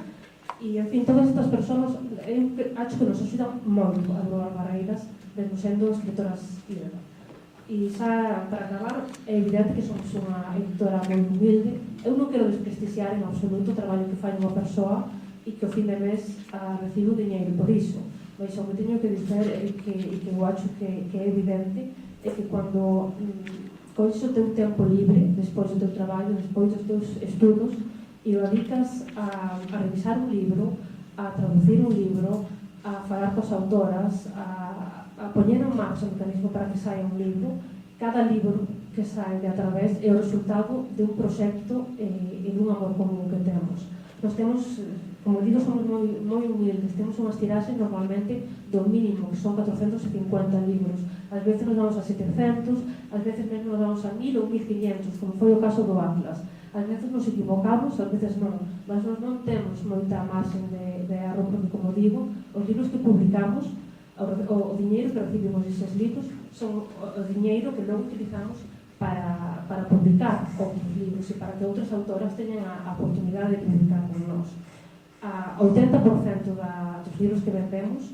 e, en fin, todas estas persoas, eu acho que nos axudan moito a dobrar barreiras, mesmo sendo escritoras ILGA. E xa, para acabar, é evidente que somos unha editora moi humilde. Eu non quero desprestixiar en absoluto o traballo que fai unha persoa e que ao fin de mes recibe o diñeiro por iso. Mas o que teño que dizer e que eu acho que é evidente é que cando coixes o teu tempo libre, despois do teu traballo, despois dos teus estudos, e o dedicas a revisar un libro, a traducir un libro, a falar cos autoras, a poñer en marcha o mecanismo para que saia un libro. Cada libro que sai de a través é o resultado de un proxecto e dun amor común que temos. Nos temos, como digo, somos moi humildes, temos unhas tiraxes normalmente do mínimo, que son 450 libros. Ás veces nos damos a 700, ás veces mesmo nos damos a 1000 ou 1500, como foi o caso do Atlas. Ás veces nos equivocamos, ás veces non, mas nós non temos moita marxen de erro, porque, como digo, os libros que publicamos, o diñeiro que recibimos eses libros, son o diñeiro que non utilizamos para publicar outros libros e para que outras autoras teñan a oportunidade de publicar con nós. 80% dos libros que vendemos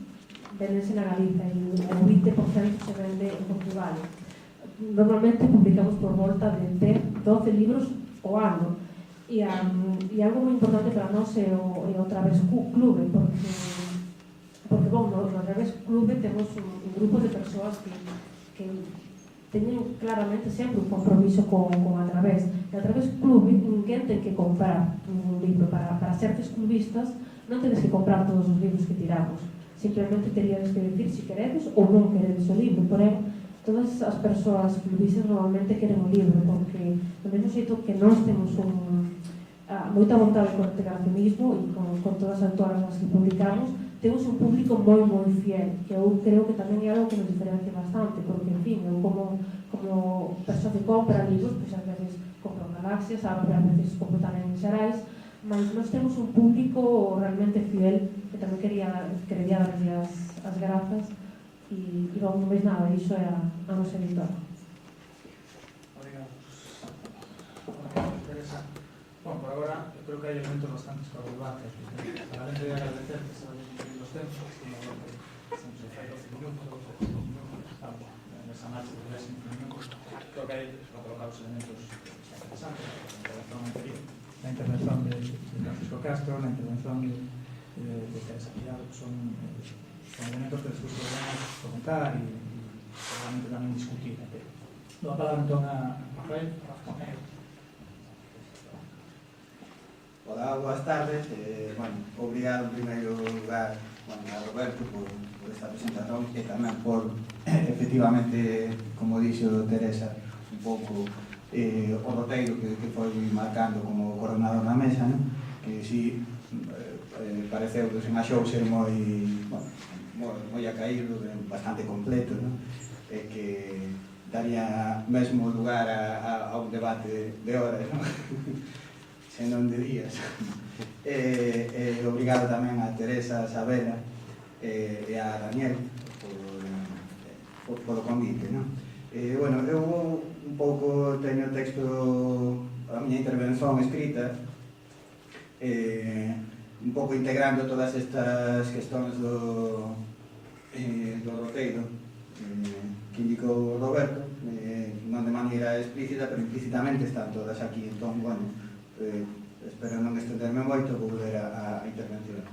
véndense na Galiza e o 20% se vende en Portugal. Normalmente publicamos por volta de 10, 12 libros ao ano, e algo moi importante para nós é o Traves Clube, porque bom, no Traves Clube temos un grupo de persoas que teñen claramente sempre un compromiso con A Través. E A Través Club, ninguén ten que comprar un libro. Para certos clubistas non tedes que comprar todos os libros que tiramos. Simplemente teríades que decir se queredes ou non queredes o libro. Porén, todas as persoas clubistas normalmente queren o libro, porque do mesmo xeito que nós temos moita vontade con o integracionismo e con todas as autoras nas que publicamos, temos un público moi fiel, que eu creo que tamén é algo que nos diferencia bastante, porque, en fin, eu como persoa que compra libros, pois ás veces compro Galaxias, ás veces compro tamén en Xerais, mas nós temos un público realmente fiel, que tamén quería darlle as grazas, e non máis nada, iso é a nosa editora.
Obrigado. Teresa. Bueno, por agora, eu creo que hai elementos bastantes para o debate. Para além de agradecer que se vayan incluindo os tempos, como sempre fai 12 minutos, estamos nesa marcha de 10 minutos. Creo que hai para colocar os elementos interesantes, na intervención de Francisco Castro, na intervención de Teresa Pillado, que son elementos que despois podemos comentar e seguramente tamén discutir. Dou a palabra entón a Rafael.
Hola, boas tardes. Obrigado en primeiro lugar a Roberto por esta presentación e tamén por, efectivamente, como dixo Teresa, un pouco o roteiro que foi marcando como coordinador na mesa, que si pareceu que se engaxou ser moi acaído, bastante completo, e que daría mesmo lugar a un debate de horas, se non de días. Obrigado tamén a Teresa, a Sabela e a Daniel polo convite. Eu un pouco teño o texto, a miña intervención escrita, un pouco integrando todas estas questões do roteiro que indicou Roberto, non de maneira explícita, pero implícitamente están todas aquí. Entón, espero non estenderme moito, vou ler a intervención.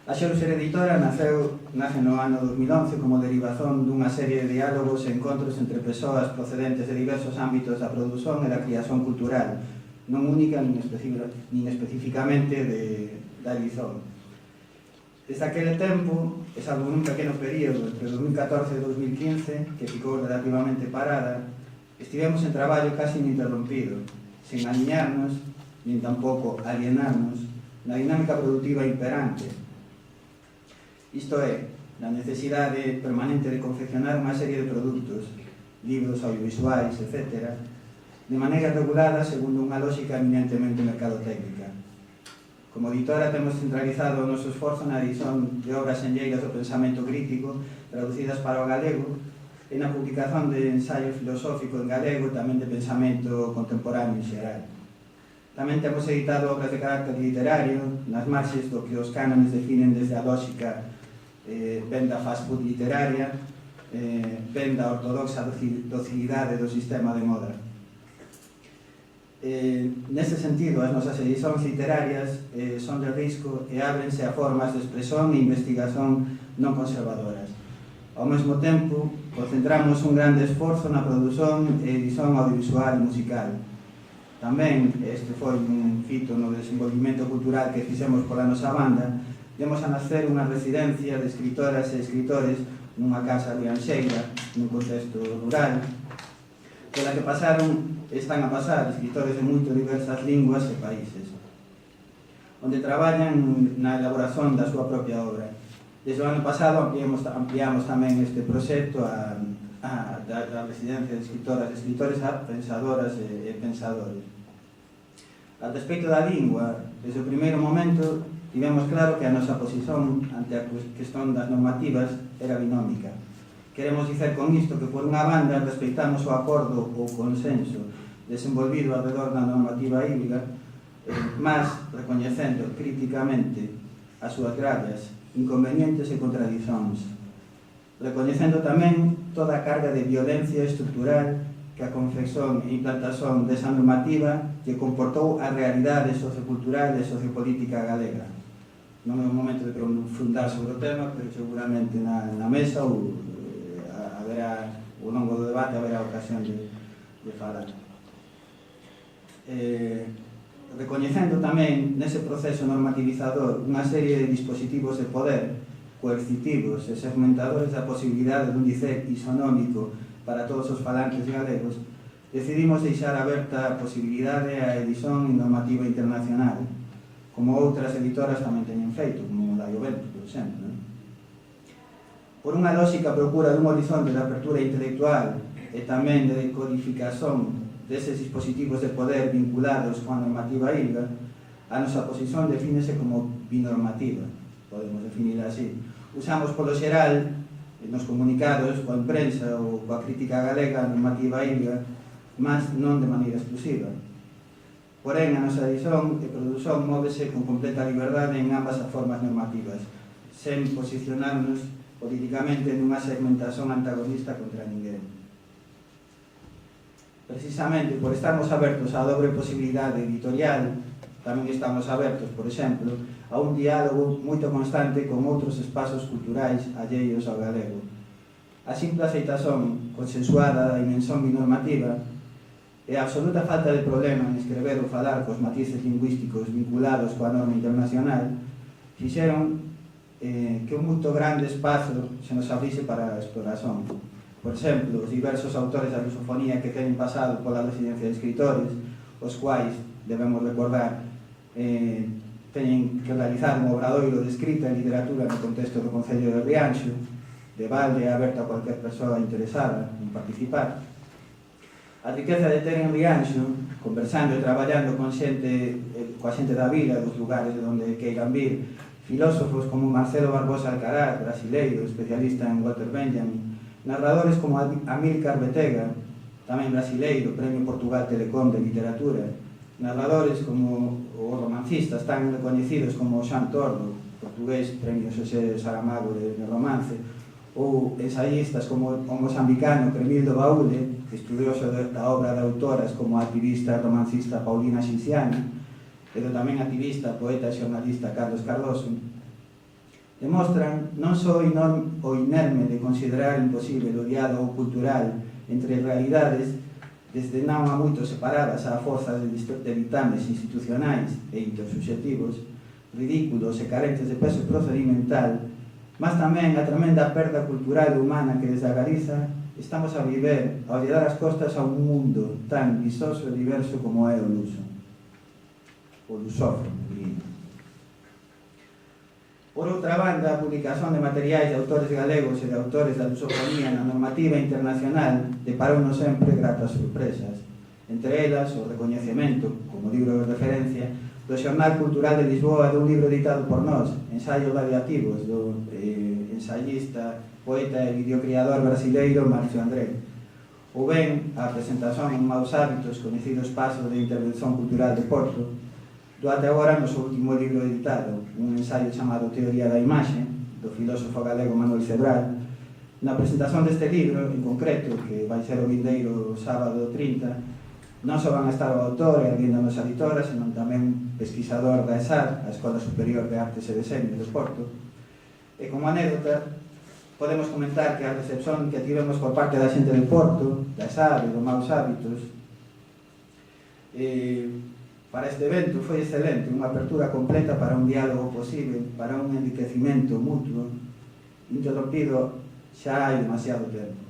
A Xeruser Editora nace no ano 2011 como derivación dunha serie de diálogos e encontros entre persoas procedentes de diversos ámbitos da produción e da creación cultural, non única nin especificamente da edición. Desde aquele tempo, e salvo nun pequeno período entre 2014 e 2015, que ficou relativamente parada, estivemos en traballo casi ininterrompido, sen aliñarnos, nin tampouco alienarnos, na dinámica productiva imperante. Isto é, na necesidade permanente de confeccionar unha serie de produtos, libros, audiovisuais, etc., de maneira regulada segundo unha lógica eminentemente mercadotécnica. Como editora temos centralizado o noso esforzo na edición de obras enlleiras do pensamento crítico traducidas para o galego e na publicación de ensaio filosófico en galego e tamén de pensamento contemporáneo en xeral. Tamén temos editado obras de carácter literario nas marxes do que os cánones definen desde a lógica ben da fast food literaria, ben da ortodoxa docilidade do sistema de moda. Neste sentido, as nosas edicións literarias son de risco e ábrense a formas de expresión e investigación non conservadoras. Ao mesmo tempo, concentramos un grande esforzo na produción e edición audiovisual e musical. Tamén, este foi un fito no desenvolvimento cultural que fixemos pola nosa banda, demos a nacer unha residencia de escritoras e escritores nunha casa rianxeira, nun contexto rural, pola que están a pasar escritores de moito diversas linguas e países, onde traballan na elaboración da súa propia obra. Desde o ano pasado ampliamos tamén este proxecto da residencia de escritoras e escritores a pensadoras e pensadores. Al respecto da lingua, desde o primeiro momento tivemos claro que a nosa posición ante a cuestión das normativas era binómica. Queremos dicer con isto que, por unha banda, respeitamos o acordo ou consenso desenvolvido alrededor da normativa híbrida, mas recoñecendo críticamente as súas graves, inconvenientes e contradicións, recoñecendo tamén toda a carga de violencia estrutural que a confección e implantación desa normativa que comportou a realidade sociocultural e sociopolítica galega. Non é o momento de profundar sobre o tema, pero seguramente na mesa ou haberá, ao longo do debate, haberá ocasión de falar. Recoñecendo tamén nese proceso normativizador unha serie de dispositivos de poder coercitivos e segmentadores da posibilidade dun dicer isonómico para todos os falantes galegos, decidimos deixar aberta a posibilidade á edición normativa internacional, como outras editoras tamén teñen feito, como la Iovento, por exemplo. Por unha lógica procura dun horizonte de apertura intelectual e tamén de decodificación deses dispositivos de poder vinculados coa normativa ILGA, a nosa posición defínese como binormativa, podemos definirla así. Usamos polo xeral, nos comunicados, coa imprensa ou coa crítica galega a normativa ILGA, mas non de maneira exclusiva. Porén, a nosa edición e produción móvese con completa liberdade en ambas as formas normativas, sen posicionarnos políticamente nunha segmentación antagonista contra ninguén. Precisamente por estarmos abertos á dobre posibilidade editorial, tamén estamos abertos, por exemplo, a un diálogo moito constante con outros espazos culturais alleios ao galego. A simple aceitación consensuada da dimensión binormativa e a absoluta falta de problema en escrever ou falar cos matices lingüísticos vinculados coa norma internacional fixeron que un moito grande espazo se nos abrise para a exploración. Por exemplo, os diversos autores da lusofonía que teñen pasado pola residencia de escritores, os quais, debemos recordar, teñen que realizar un obradoiro de escrita e literatura no contexto do Concello de Rianxo, de balde aberto a cualquier persoa interesada en participar. A riqueza de ter en Rianxo, conversando e traballando coa xente da vila, dos lugares de onde queiran vir, filósofos como Marcelo Barbosa Alcaraz, brasileiro, especialista en Walter Benjamin, narradores como Amílcar Betega, tamén brasileiro, Premio Portugal Telecom de Literatura, narradores como os romancistas tan reconhecidos como Xan Tordo, portugués, Premio Xosé Saramago de romance, ou ensayistas como o mozambicano Cremildo Baúle, estudioso da obra de autoras como a activista e romancista Paulina Xinciana, pero tamén activista, poeta e xornalista Carlos Cardoso, demostran non só o inerme de considerar imposible o diálogo cultural entre realidades desde non a moito separadas á forza de ditames institucionais e intersubxectivos, ridículos e carentes de peso procedimental, mas tamén a tremenda perda cultural e humana que desde a Galiza estamos a viver ao lle dar as costas a un mundo tan vistoso e diverso como é o luso. O lusófono, diría. Por outra banda, a publicación de materiais de autores galegos e de autores da lusofonía na normativa internacional deparounos sempre gratas sorpresas. Entre elas, o recoñecemento, como libro de referencia, do Xornal Cultural de Lisboa dun libro editado por nós, Ensaios Radiativos, do ensayista, poeta e videocriador brasileiro Márcio André. Ou ben, a presentación en Maus Hábitos, coñecido espazo de intervención cultural de Porto, do até agora no seu último libro editado, un ensaio chamado Teoría da Imaxe, do filósofo galego Manuel Cebral. Na presentación deste libro, en concreto, que vai ser o vindeiro sábado 30, non só van a estar o autor e alguén da nosa editora, senón tamén pesquisador da ESAR, a Escola Superior de Artes e Deseño de Porto. E como anécdota, podemos comentar que a recepción que tivemos por parte da xente de Porto, da ESAR e do Maus Hábitos, para este evento foi excelente, unha apertura completa para un diálogo posible, para un enriquecimento mutuo, interrompido xa hai demasiado tempo.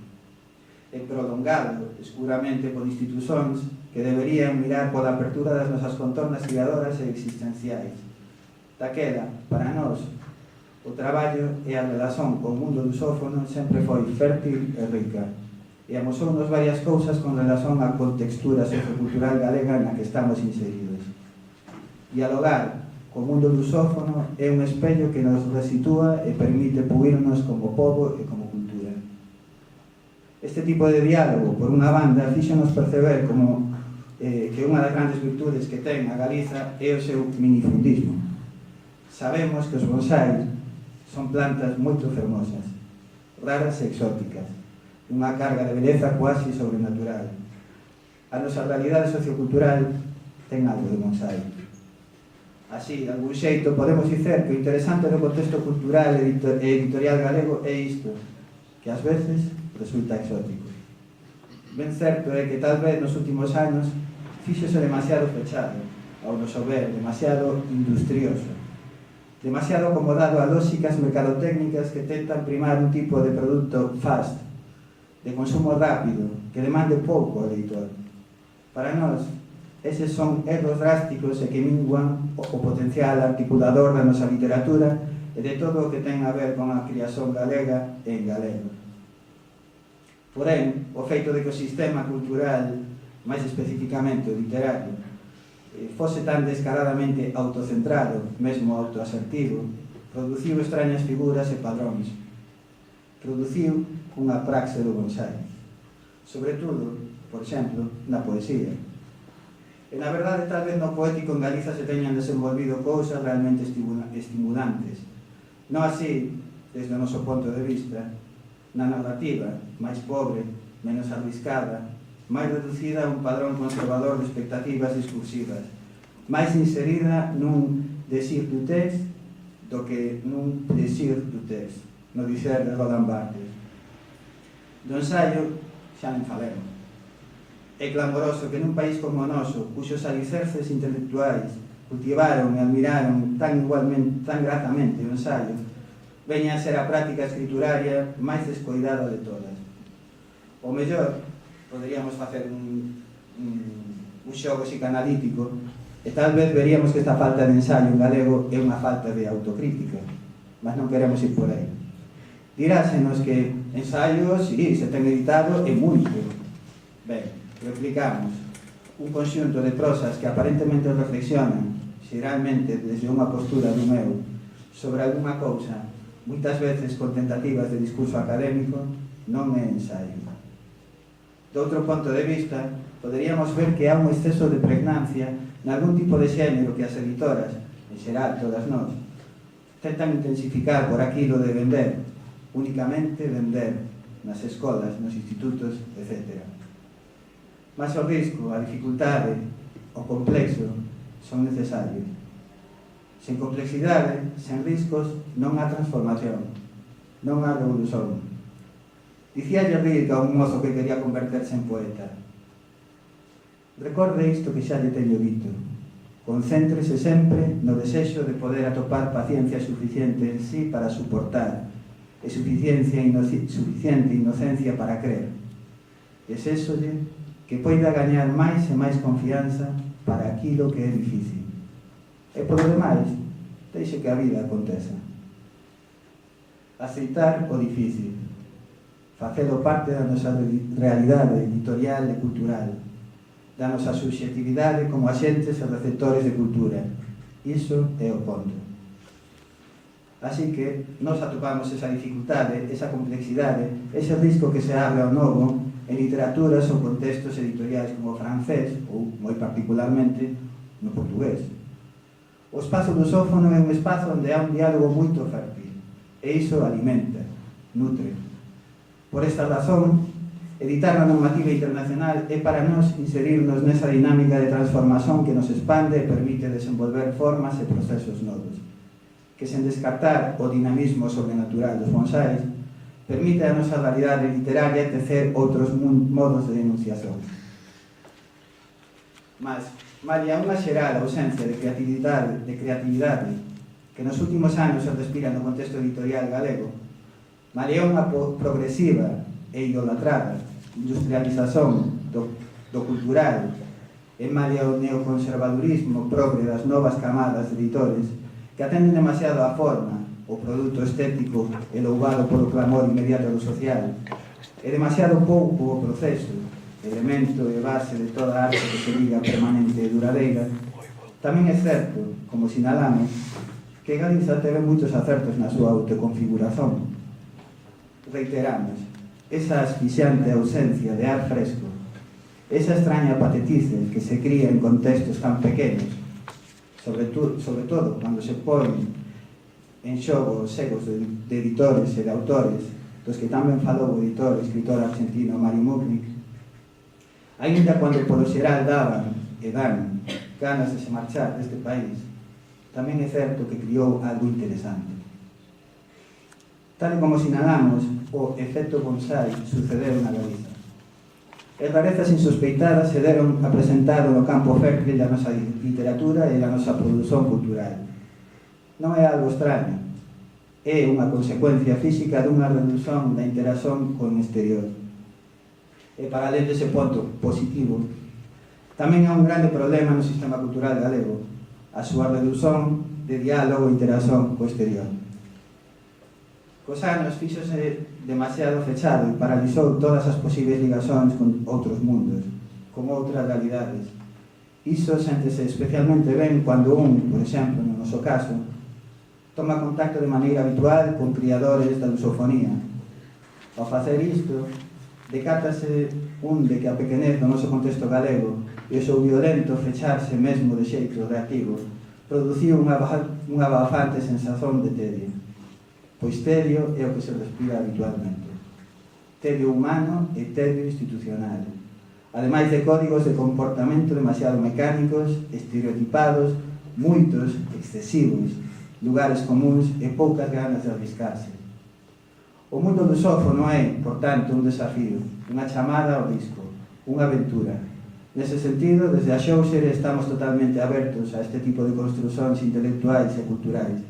E prolongado, escuramente, por institucións que deberían mirar pola apertura das nosas contornas criadoras e existenciais. Daquela, para nós, o traballo e a relación con o mundo lusófono sempre foi fértil e rica. E amosounos varias cousas con relación á contextura sociocultural galega na que estamos inseridos. Dialogar co mundo lusófono é un espello que nos resitúa e permite puirnos como pobo e como cultura. Este tipo de diálogo, por unha banda, fíxonos perceber como que unha das grandes virtudes que ten a Galiza é o seu minifundismo. Sabemos que os bonsais son plantas moito fermosas, raras e exóticas, unha carga de beleza quasi sobrenatural. A nosa realidade sociocultural ten algo de bonsai. Así, de algún xeito, podemos dicer que o interesante do contexto cultural e editorial galego é isto, que que ás veces resulta exótico. Ben certo é que tal vez nos últimos anos fíxose demasiado fechado, ao noso ver, demasiado industrioso, demasiado acomodado a lógicas mercadotécnicas que tentan primar un tipo de produto fast, de consumo rápido, que demande pouco ao leitor. Para nós, eses son erros drásticos e que minguan o potencial articulador da nosa literatura e de todo o que ten a ver con a criación galega e en galego. Porén, o feito de que o sistema cultural, máis especificamente o literario, fose tan descaradamente autocentrado, mesmo autoasertivo, produciu extrañas figuras e padróns. Produciu unha praxe do bonsai. Sobre todo, por exemplo, na poesía. E na verdade, tal vez no poético en Galiza se teñan desenvolvido cousas realmente estimulantes. Non así, desde o noso ponto de vista, na narrativa, máis pobre, menos arriscada, máis reducida a un padrón conservador de expectativas discursivas, máis inserida nun désir du texte do que nun désir du texte, no dicer de Roland Barthes. Do ensaio xa non falemos. É clamoroso que nun país como o noso, cuxos alicerces intelectuais cultivaron e admiraron tan gratamente o ensaio, veña a ser a práctica escrituraria máis descoidada de todas. O mellor, poderíamos facer un xogo psicanalítico e tal vez veríamos que esta falta de ensaio en galego é unha falta de autocrítica, mas non queremos ir por aí. Dirásenos que ensaios, sí, se ten editado e moito. Ben, replicamos un conxunto de prosas que aparentemente reflexionan, xeralmente desde unha postura do meu, sobre alguna cousa, moitas veces con tentativas de discurso académico, non é ensaio. De outro ponto de vista, poderíamos ver que há un exceso de pregnancia nalgún tipo de xénero que as editoras, en xeral todas nós, tentan intensificar por aquilo de vender, únicamente vender, nas escolas, nos institutos, etc. Mas o risco, a dificultade, o complexo, son necesarios. Sen complexidade, sen riscos, non há transformación, non há revolución. Dicía Rilke a un mozo que quería converterse en poeta: recorde isto que xa lle teño dito, concéntrese sempre no desexo de poder atopar paciencia suficiente en sí para suportar e suficiente inocencia para crer. Desexolle que poida gañar máis e máis confianza para aquilo que é difícil. E polo demais, deixe que a vida aconteza. Aceitar o difícil, facelo parte da nosa realidade editorial e cultural, da nosa subxetividade como axentes e receptores de cultura. Iso é o ponto. Así que nós atopamos esa dificultade, esa complexidade, ese risco que se abre ao novo en literaturas ou contextos editoriais como o francés ou, moi particularmente, no portugués. O espazo lusófono é un espazo onde há un diálogo moito fértil, e iso alimenta, nutre. Por esta razón, editar a normativa internacional é para nós inserirnos nesa dinámica de transformación que nos expande e permite desenvolver formas e procesos novos, que sen descartar o dinamismo sobrenatural dos bonsais, permite a nosa realidade literaria tecer outros modos de denunciación. Mas, malia unha xeral ausencia de creatividade que nos últimos anos se respira no contexto editorial galego, malia unha progresiva e idolatrada industrialización do cultural e malia o neoconservadurismo progre das novas camadas de editores que atenden demasiado a forma, o produto estético e louvado polo clamor inmediato do social, e demasiado pouco o proceso, elemento e base de toda arte que se diga permanente e duradeira, tamén é certo, como sinalamos, que Galiza teve moitos acertos na súa autoconfiguración. Reiteramos, esa asfixiante ausencia de ar fresco, esa extraña patetice que se cría en contextos tan pequenos, sobre todo cando se ponen en xogo os egos de editores e de autores, dos que tamén falou o editor e escritor argentino Mario Mugnic, ainda cando polo xeral daban e dan ganas de se marchar deste país, tamén é certo que criou algo interesante. Tal e como sinalamos, o efecto bonsai sucedeu na Galiza. E rarezas insospeitadas se deron a presentar no campo fértil da nosa literatura e da nosa produción cultural. Non é algo extraño, é unha consecuencia física dunha reducción da interacción con o exterior. E para além dese ponto positivo, tamén é un grande problema no sistema cultural galego, a súa reducción de diálogo e interacción co exterior. Cos anos fíxose demasiado fechado e paralizou todas as posibles ligacións con outros mundos, con outras realidades. Iso séntese especialmente ben cando por exemplo, no noso caso, toma contacto de maneira habitual con criadores da lusofonía. Ao facer isto, decátase de que a pequenez do noso contexto galego e o seu violento fecharse mesmo de xeito reactivo produciu unha abafante sensación de tedio. Pois tedio é o que se respira habitualmente. Tedio humano e tedio institucional. Ademais de códigos de comportamento demasiado mecánicos, estereotipados, moitos, excesivos, lugares comuns e poucas ganas de arriscarse. O mundo lusófono é, por tanto, un desafío, unha chamada ao risco, unha aventura. Nese sentido, desde a Xóuxere estamos totalmente abertos a este tipo de construcións intelectuais e culturais.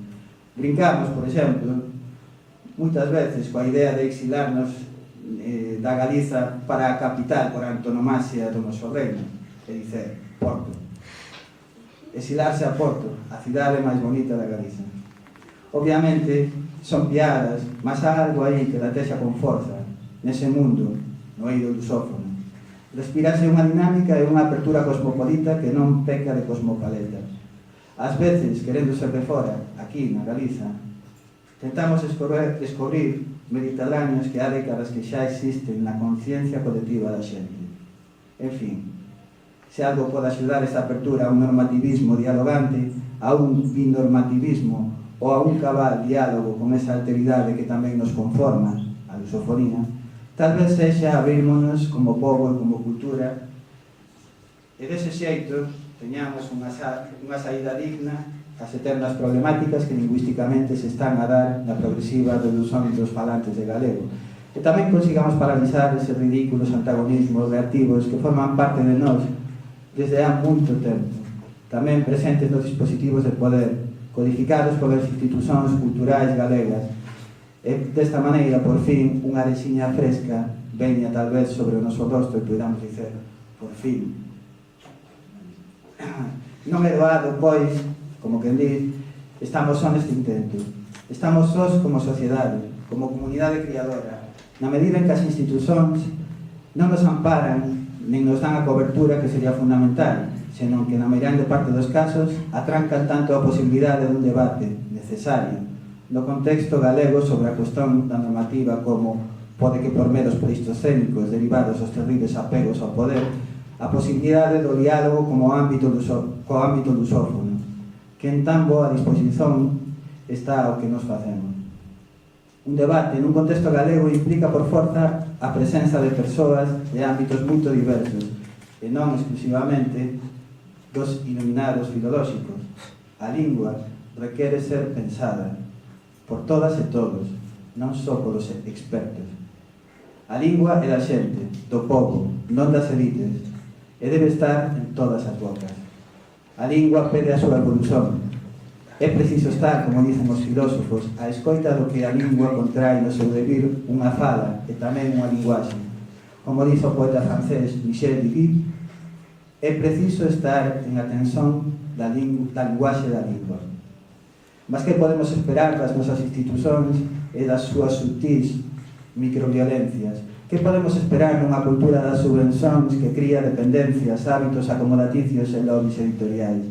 Brincamos, por exemplo, moitas veces coa idea de exilarnos da Galiza para a capital por antonomasia do noso reino, é dicer, Porto. Exilarse a Porto, a cidade máis bonita da Galiza. Obviamente, son piadas, mas há algo aí que latexa con forza, nese mundo, no eido lusófono. Respirase unha dinámica e unha apertura cosmopolita que non peca de cosmopaleta. Ás veces, querendo ser de fora, aquí, na Galiza, tentamos descobrir mediterráneos que há décadas que xa existen na conciencia colectiva da xente. En fin, se algo pode axudar esta apertura a un normativismo dialogante, a un binormativismo ou a un cabal diálogo con esa alteridade que tamén nos conforma, a lusofonía, tal vez sexa abrirmonos como pobo e como cultura e dese xeito teñamos unha saída digna as eternas problemáticas que lingüísticamente se están a dar na progresiva reducción dos falantes de galego. E tamén consigamos paralizar eses ridículos antagonismos reactivos que forman parte de nós desde há moito tempo, tamén presentes nos dispositivos de poder, codificados polas institucións culturais galegas. E desta maneira, por fin, unha arexiña fresca veña tal vez sobre o noso rostro e podamos dicer, por fin. Non é doado, pois, como quen di, estamos só neste intento. Estamos sós como sociedade, como comunidade criadora, na medida en que as institucións non nos amparan nin nos dan a cobertura que sería fundamental, senón que na meirande parte dos casos atrancan tanto a posibilidade dun debate necesario no contexto galego sobre a cuestión da normativa como pode que por meros pleistocénicos derivados dos terribles apegos ao poder, a posibilidade do diálogo como ámbito lusófono, que en tan boa disposición está o que nos facemos. Un debate nun contexto galego implica por forza a presenza de persoas de ámbitos moito diversos e non exclusivamente dos iluminados filolóxicos. A lingua requere ser pensada por todas e todos, non só polos expertos. A lingua é da xente, do povo, non das elites, e debe estar en todas as bocas. A lingua pede a súa evolución. É preciso estar, como dicen os filósofos, a escoita do que a lingua contrae no seu devir unha fala e tamén unha linguaxe. Como dice o poeta francés Michel Duguay, é preciso estar en atención da linguaxe da lingua. Mas que podemos esperar das nosas institucións e das súas subtís microviolencias? Que podemos esperar nunha cultura das subvencións que cría dependencias, hábitos acomodaticios e lobbies editoriais?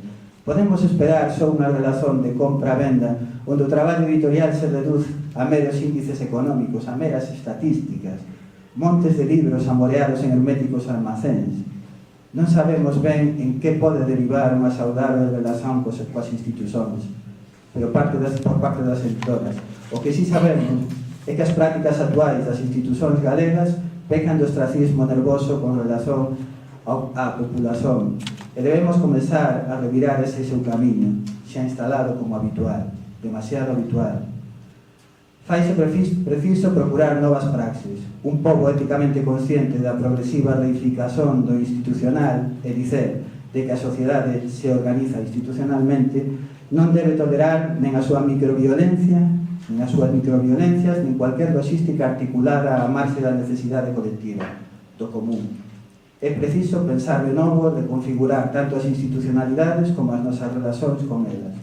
Podemos esperar só unha relación de compra-venda onde o traballo editorial se reduce a meros índices económicos, a meras estatísticas, montes de libros amoreados en herméticos almacéns? Non sabemos ben en que pode derivar unha saudável relación coas institucións, pero por parte das editoras. O que sí sabemos é que as prácticas actuais das institucións galegas pecan do ostracismo nervoso con relación á populación e debemos comezar a revirar ese seu camiño, xa instalado como habitual, demasiado habitual. Faise preciso procurar novas praxis. Un pobo éticamente consciente da progresiva reificación do institucional, é dicer, de que a sociedade se organiza institucionalmente, non debe tolerar nen a súa microviolencia, nen as súas microviolencias, nen cualquier logística articulada á marxe da necesidade colectiva, do común. É preciso pensar de novo de configurar tanto as institucionalidades como as nosas relacións con elas.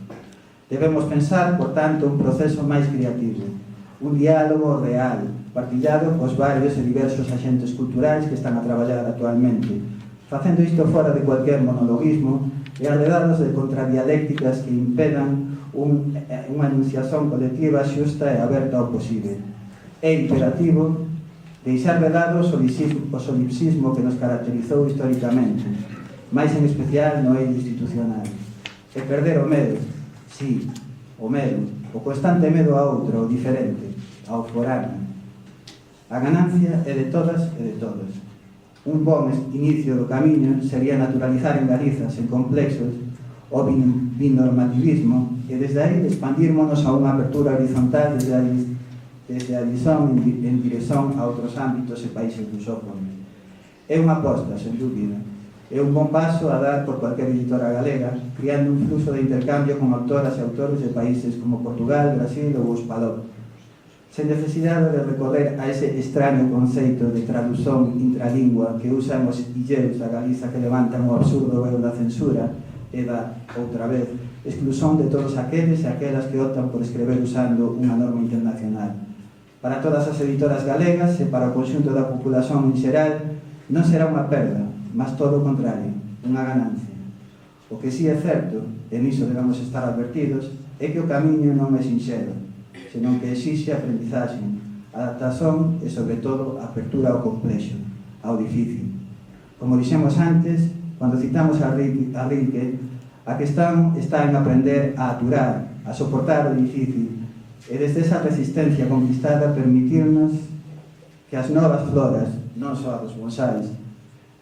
Debemos pensar, por tanto, un proceso máis creativo, un diálogo real, partillado cos varios e diversos agentes culturais que están a traballar actualmente, facendo isto fora de cualquier monologuismo e arredados de contradialécticas que impedan unha enunciación colectiva xusta e aberta ao posible. É imperativo deixar de lado o solipsismo que nos caracterizou históricamente, máis en especial no eido institucional, e perder o medo, sí, o medo, o constante medo a outro, ao diferente, ao foráneo. A ganancia é de todas e de todos. Un bon inicio do camiño sería naturalizar en Galiza, sen complexos, o binormativismo e desde aí expandírmonos a unha apertura horizontal desde a visón en dirección a outros ámbitos e países lusófonos. É unha aposta, sen dúbida. É un bon paso a dar por cualquier editora galega, criando un fluxo de intercambio con autoras e autores de países como Portugal, Brasil ou Espaló, sen necesidade de recorrer a ese extraño conceito de tradución intralingua que usan os illeus da Galiza que levantan o absurdo veo da censura e da, outra vez, exclusión de todos aqueles e aquelas que optan por escrever usando unha norma internacional. Para todas as editoras galegas e para o conxunto da populación en xeral non será unha perda, mas todo o contrario, unha ganancia. O que sí é certo, e niso debemos estar advertidos, é que o camiño non é sinxelo, senón que exixe aprendizaxe, adaptación e, sobre todo, apertura ao complexo, ao difícil. Como dixemos antes, cando citamos a Rilke, a questão está en aprender a aturar, a soportar o difícil, e desde esa resistencia conquistada permitirnos que as novas floras, non só dos bonsais,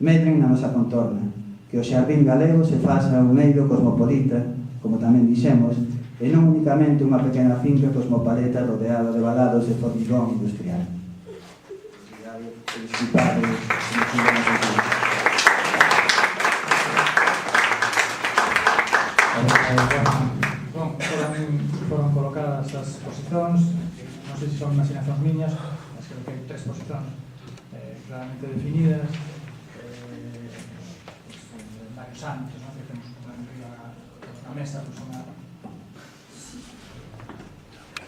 medren na nosa contorna, que o xardín galego se faça un eido cosmopolita, como tamén dixemos, e non únicamente unha pequena finca cosmopaleta rodeada de valados de formigón industrial.
Foron colocadas as posicións, non sei se son imaginacións miñas, mas creo que hai 3 posicións claramente definidas, varios ámbitos, que temos na mesa,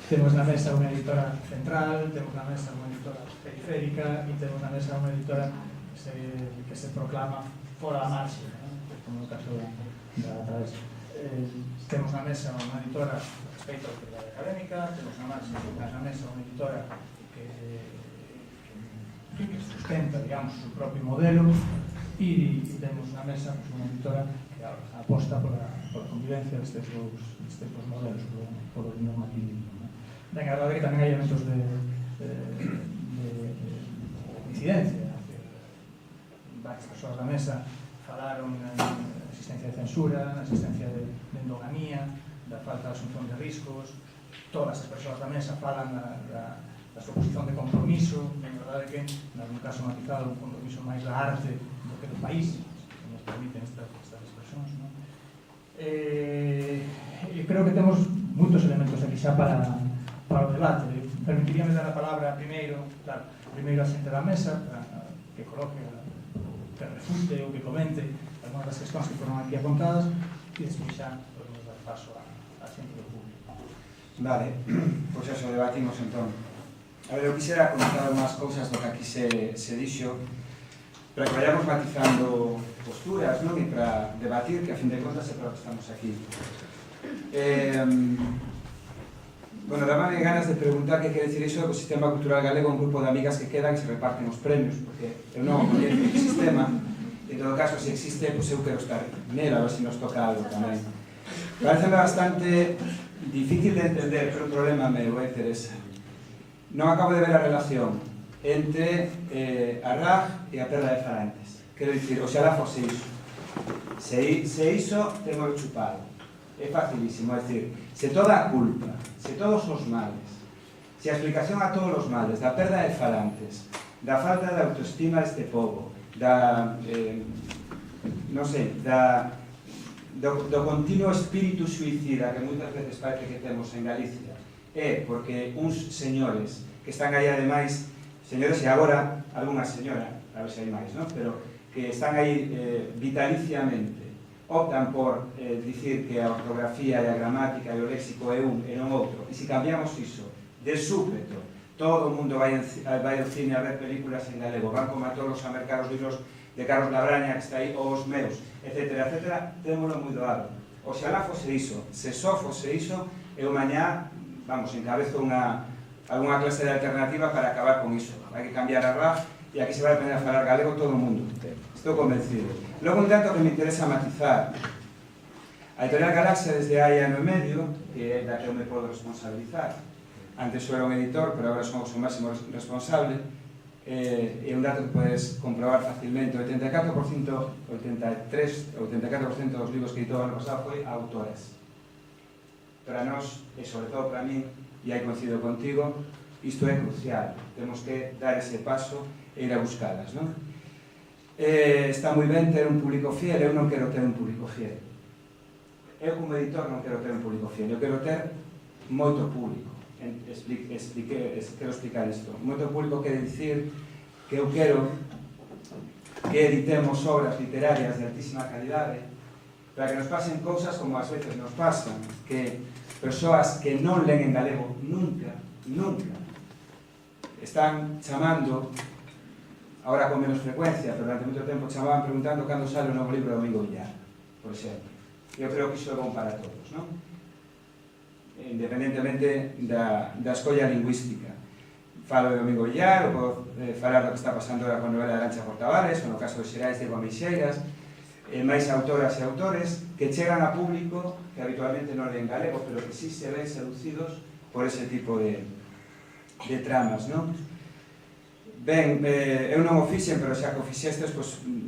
temos na mesa unha editora central, temos na mesa unha editora periférica e temos na mesa unha editora que se proclama fora da marxe, como no caso da Travesa. Temos na mesa unha editora respecto á actividade académica, temos na mesa unha editora que sustenta, digamos, o seu propio modelo e temos na mesa unha editora que aposta pola convivencia destes dous modelos, polo normativismo. Ben, a verdade é que tamén hai elementos de incidencia. Varias persoas da mesa falaron na existencia de censura, na existencia de endogamía, da falta de asunción de riscos. Todas as persoas da mesa falan da súa posición de compromiso. Ben, a verdade é que, en algún caso matizado, un compromiso máis da arte do que do país, que nos permiten estas expresións. Creo que temos moitos elementos aquí xa para o debate. Permitiríame dar a palabra primeiro a xente da mesa, que coloque, que refute ou que comente algunhas das questões que foron aquí apontadas e despois xa podemos dar paso a xente do público.
Vale, pois eso, debatimos entón. A ver, eu quixera comentar unhas cousas do que aquí se dixo para que vayamos matizando posturas, non? E para debatir, que a fin de contas é para que estamos aquí. Bueno, dábame ganas de preguntar que quere dicir iso do sistema cultural galego, un grupo de amigas que quedan e se reparten os premios, porque eu non coñezo o sistema, en todo caso, se existe, pois eu quero estar nela, a ver se nos toca algo tamén. Pareceme bastante difícil de entender, pero o problema meu, Teresa. Non acabo de ver a relación entre a RAG e a Perla de Farantes. Quero dicir, oxalá fose iso. Se iso, tengo chupado. É facilísimo, é dicir, se toda a culpa, se todos os males, Se a explicación a todos os males, da perda de falantes, da falta de autoestima deste povo, do continuo espírito suicida que moitas veces parece que temos en Galicia, é porque uns señores que están aí ademais, señores e agora algunha señora, a ver se hai máis, non? Pero que están aí vitaliciamente, optan por dicir que a ortografía e a gramática e o léxico é un e non outro, e se cambiamos iso de súpeto, todo o mundo vai ao cine a ver películas en galego, van como a todos a mercar os libros de Carlos Labraña, que está aí, ou os meus, etc., etc., témolo moi doado. Oxalá fose iso, se só fose iso, eu mañá, vamos, encabezo algunha clase de alternativa para acabar con iso. Hai que cambiar a RAF e aquí se vai aprender a falar galego todo o mundo. Estou convencido. Logo, un dato que me interesa matizar. A Editorial Galaxia, desde hai ano e medio, que é da que eu me podo responsabilizar, antes eu era un editor, pero agora somos o máximo responsable, é un dato que podes comprobar facilmente. O 84% dos libros que editou ano pasado foi a autoras. Para nós, e sobre todo para mí, e aí coincido contigo, isto é crucial. Temos que dar ese paso e ir a buscalas, non? Está moi ben ter un público fiel, eu non quero ter un público fiel. Eu como editor non quero ter un público fiel, eu quero ter moito público. Quero explicar isto. Moito público quere dicir que eu quero que editemos obras literarias de altísima calidade para que nos pasen cousas como ás veces nos pasan, que persoas que non len en galego nunca están chamando, ahora con menos frecuencia, pero durante moito tempo chamaban preguntando cando sale o novo libro de Domingo Villar, por exemplo. Eu creo que iso é bom para todos, non? Independentemente da escolla lingüística. Falo de Domingo Villar, ou podo falar do que está pasando ahora con a novela de Arantxa Portavales, ou no caso de Xerais de Guameixeiras, máis autoras e autores que chegan a público que habitualmente non leen galego, pero que sí se ven seducidos por ese tipo de tramas, non? Ben, eu non o fixen, pero xa que o fixestes,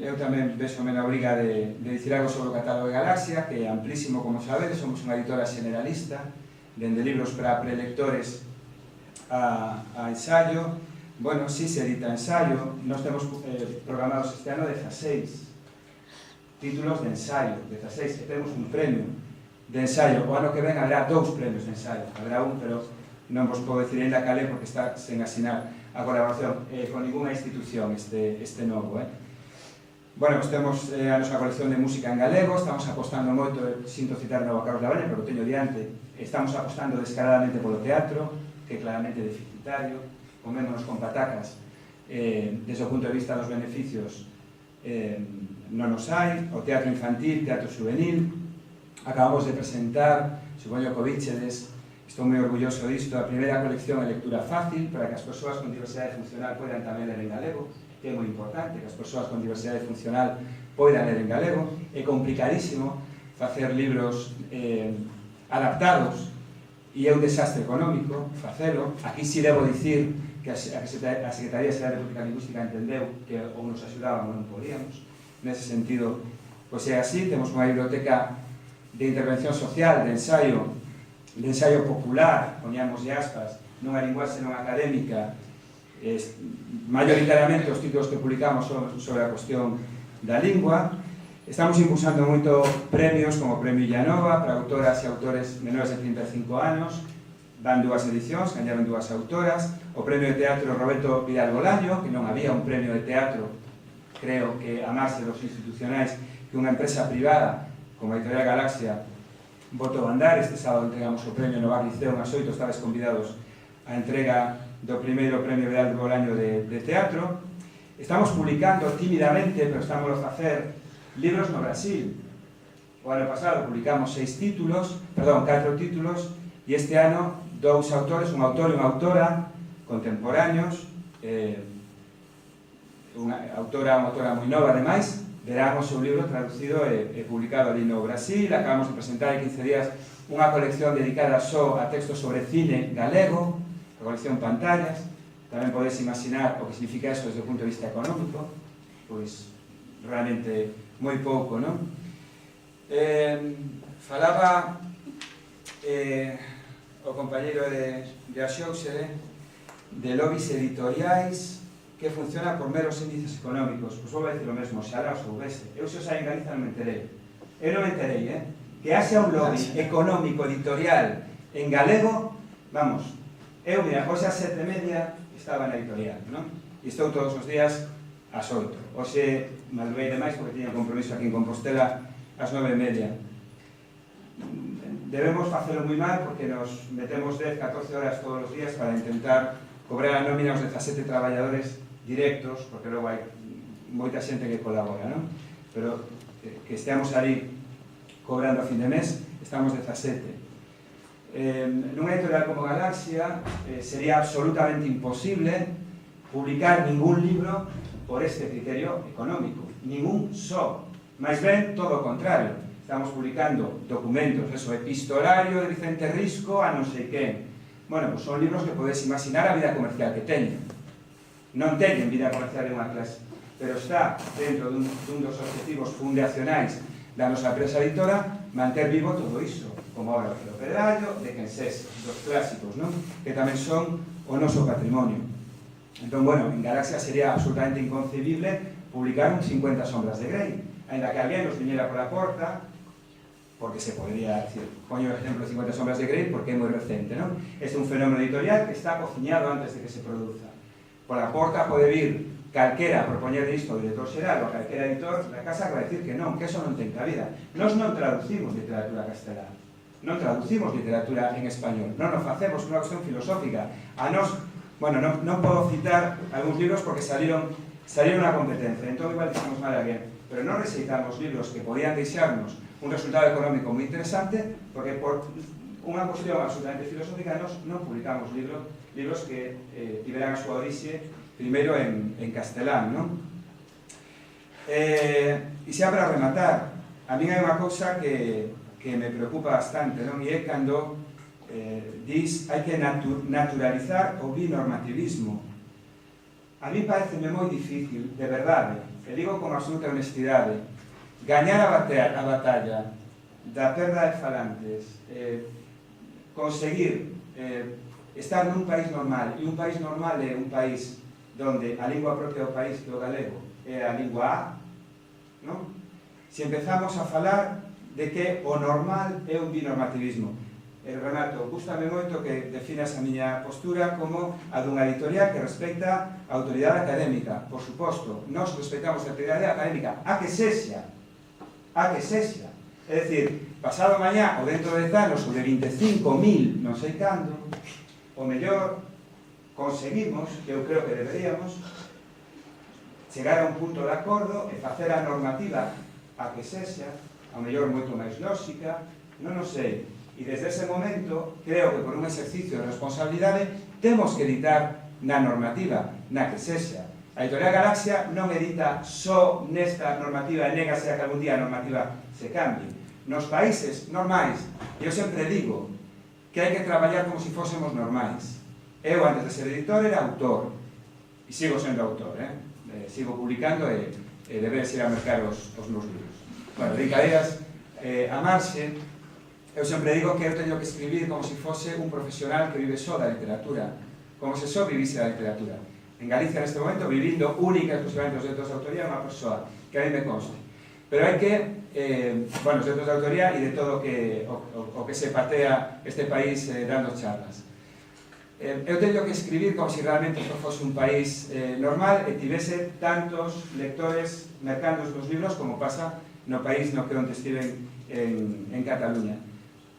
eu tamén vexome na obriga de dicir algo sobre o catálogo de Galaxia, que é amplísimo, como sabedes, somos unha editora generalista, dende libros para prelectores a ensayo. Bueno, si se edita ensayo, nós temos programados este ano 16 títulos de ensayo, 16, e temos un premio de ensayo. O ano que ven habrá 2 premios de ensayo, habrá un, pero non vos podo decir ainda calé porque está sen asinar a colaboración con ninguna institución este novo. Bueno, pues temos a nosa colección de música en galego, estamos apostando moito, sinto citar de novo a Carlos Labraña, pero o teño diante, estamos apostando descaradamente polo teatro, que é claramente deficitario, comémonos con patacas, desde o punto de vista dos beneficios non nos hai, o teatro infantil, teatro juvenil, acabamos de presentar, supoño que vichedes, estou moi orgulloso disto, a primeira colección de lectura fácil para que as persoas con diversidade funcional poidan tamén ler en galego, que é moi importante, que as persoas con diversidade funcional poidan ler en galego. É complicadísimo facer libros adaptados e é un desastre económico facelo. Aquí si debo dicir que a Secretaría Xeral de Política Lingüística entendeu que ou nos axudaban ou non podíamos. Nese sentido, pois é así, temos unha biblioteca de intervención social, de ensayo popular, poñamos de aspas, nunha linguaxe non académica. Mayoritariamente os títulos que publicamos son sobre a cuestión da lingua. Estamos impulsando moito premios como o Premio Illanova para autoras e autores menores de 35 anos. Van 2 edicións, gañaron 2 autoras. O Premio de Teatro Roberto Vidal Bolaño, que non había un premio de teatro, creo que a máis dos institucionais, que unha empresa privada como a Editorial Galaxia botou a andar. Este sábado entregamos o premio no Bar Liceo, unhas 8 estabais convidados a entrega do primeiro Premio Vidal Bolaño de teatro. Estamos publicando tímidamente, pero estamos a facer libros no Brasil. O ano pasado publicamos 4 títulos, e este ano 2 autores, un autor e unha autora contemporáneos, unha autora moi nova ademais, verán o seu libro traducido e publicado ali no Brasil. Acabamos de presentar en 15 días unha colección dedicada só a textos sobre cine galego, a colección Pantallas. Tamén podes imaginar o que significa eso desde o punto de vista económico, pois realmente moi pouco, non? Falaba o compañeiro de Axóuxere, de lobbies editoriais que funciona por meros índices económicos. Pois vou a decir o mesmo, xa os soubese. Eu se os hai en Galiza non me enterei. Eu non me enterei, que haxa un lobby económico editorial en galego, vamos, eu, mira, hoxe a 7:30 estaba na editorial, non? E estou todos os días ás 8. Hoxe madruguei demais porque tiña un compromiso aquí en Compostela ás 9:30. Debemos facelo moi mal porque nos metemos 10-14 horas todos os días para intentar cobrar a nómina aos 17 traballadores directos, porque logo hai moita xente que colabora, non? Pero que esteamos ali cobrando a fin de mes, estamos 17. Nunha editorial como Galaxia sería absolutamente imposible publicar ningún libro por este criterio económico, ningún só, máis ben todo o contrario. Estamos publicando documentos, eso, epistolario de Vicente Risco a non sei quen. Bueno, pues son libros que podes imaginar a vida comercial que teñen. Non teñen vida comercial en unha clase, pero está dentro dun dos objetivos fundacionais da nosa empresa editora manter vivo todo iso, como obra do Pedallo, de quen sexa, dos clásicos, non? Que tamén son o noso patrimonio. Entón, bueno, en Galaxia sería absolutamente inconcebible publicar un 50 sombras de Grey, ainda que alguén nos viñera pola porta, porque se podría decir, poño o exemplo de 50 sombras de Grey porque é moi recente, non? Este é un fenómeno editorial que está cociñado antes de que se produza. Pola porta pode vir calquera a propoñer isto ao director xeral ou calquera editor da casa que vai decir que non, que eso non ten cabida. Nós non traducimos literatura castelá, non traducimos literatura en español, non nos facemos unha cuestión filosófica. A nos, bueno, non podo citar algúns libros porque salieron a competencia, entón igual dixemos mal a alguén, pero non receitamos libros que podían deixarnos un resultado económico moi interesante, porque por unha cuestión absolutamente filosófica nos non publicamos libros que tiveran a súa orixe primeiro en castelán, non? E xa para rematar, a min hai unha cousa que me preocupa bastante, non? E é cando dis hai que naturalizar o binormativismo. A mí pareceme moi difícil, de verdade, e digo con absoluta honestidade, gañar a batalla da perda de falantes, conseguir estar nun país normal, e un país normal é un país donde a lingua propia do país, que o galego, é a lingua A, non? Se empezamos a falar de que o normal é un binormativismo. Renato, gústame moito que definas a miña postura como a dunha editorial que respecta a autoridade académica. Por suposto, nós respectamos a autoridade académica, a que sexa. É dicir, pasado mañá ou dentro de 10 anos ou de 25.000, non sei cando, o mellor conseguimos, que eu creo que deberíamos, chegar a un punto de acordo e facer a normativa a que sexa, ao mellor moito máis lóxica, non o sei. E desde ese momento, creo que por un exercicio de responsabilidade, temos que editar na normativa, na que sexa. A editorial Galaxia non edita só nesta normativa e négase a que algún día a normativa se cambie. Nos países normais, eu sempre digo que hai que traballar como se fósemos normais. Eu, antes de ser editor, era autor. E sigo sendo autor, sigo publicando e deberes ir a mercar os meus libros. Bueno, brincadeiras a marxe, eu sempre digo que eu teño que escribir como se fose un profesional que vive só da literatura, como se só vivise da literatura. En Galicia, neste momento, vivindo única e exclusivamente os dereitos de autoría, unha persoa que a mí me conste. Pero hai que, bueno, os dereitos de autoría e de todo o que se patea este país dando charlas. Eu teño que escribir como se realmente isto fose un país normal e tivese tantos lectores mercando os meus libros como pasa no país no que onde estiven en Cataluña.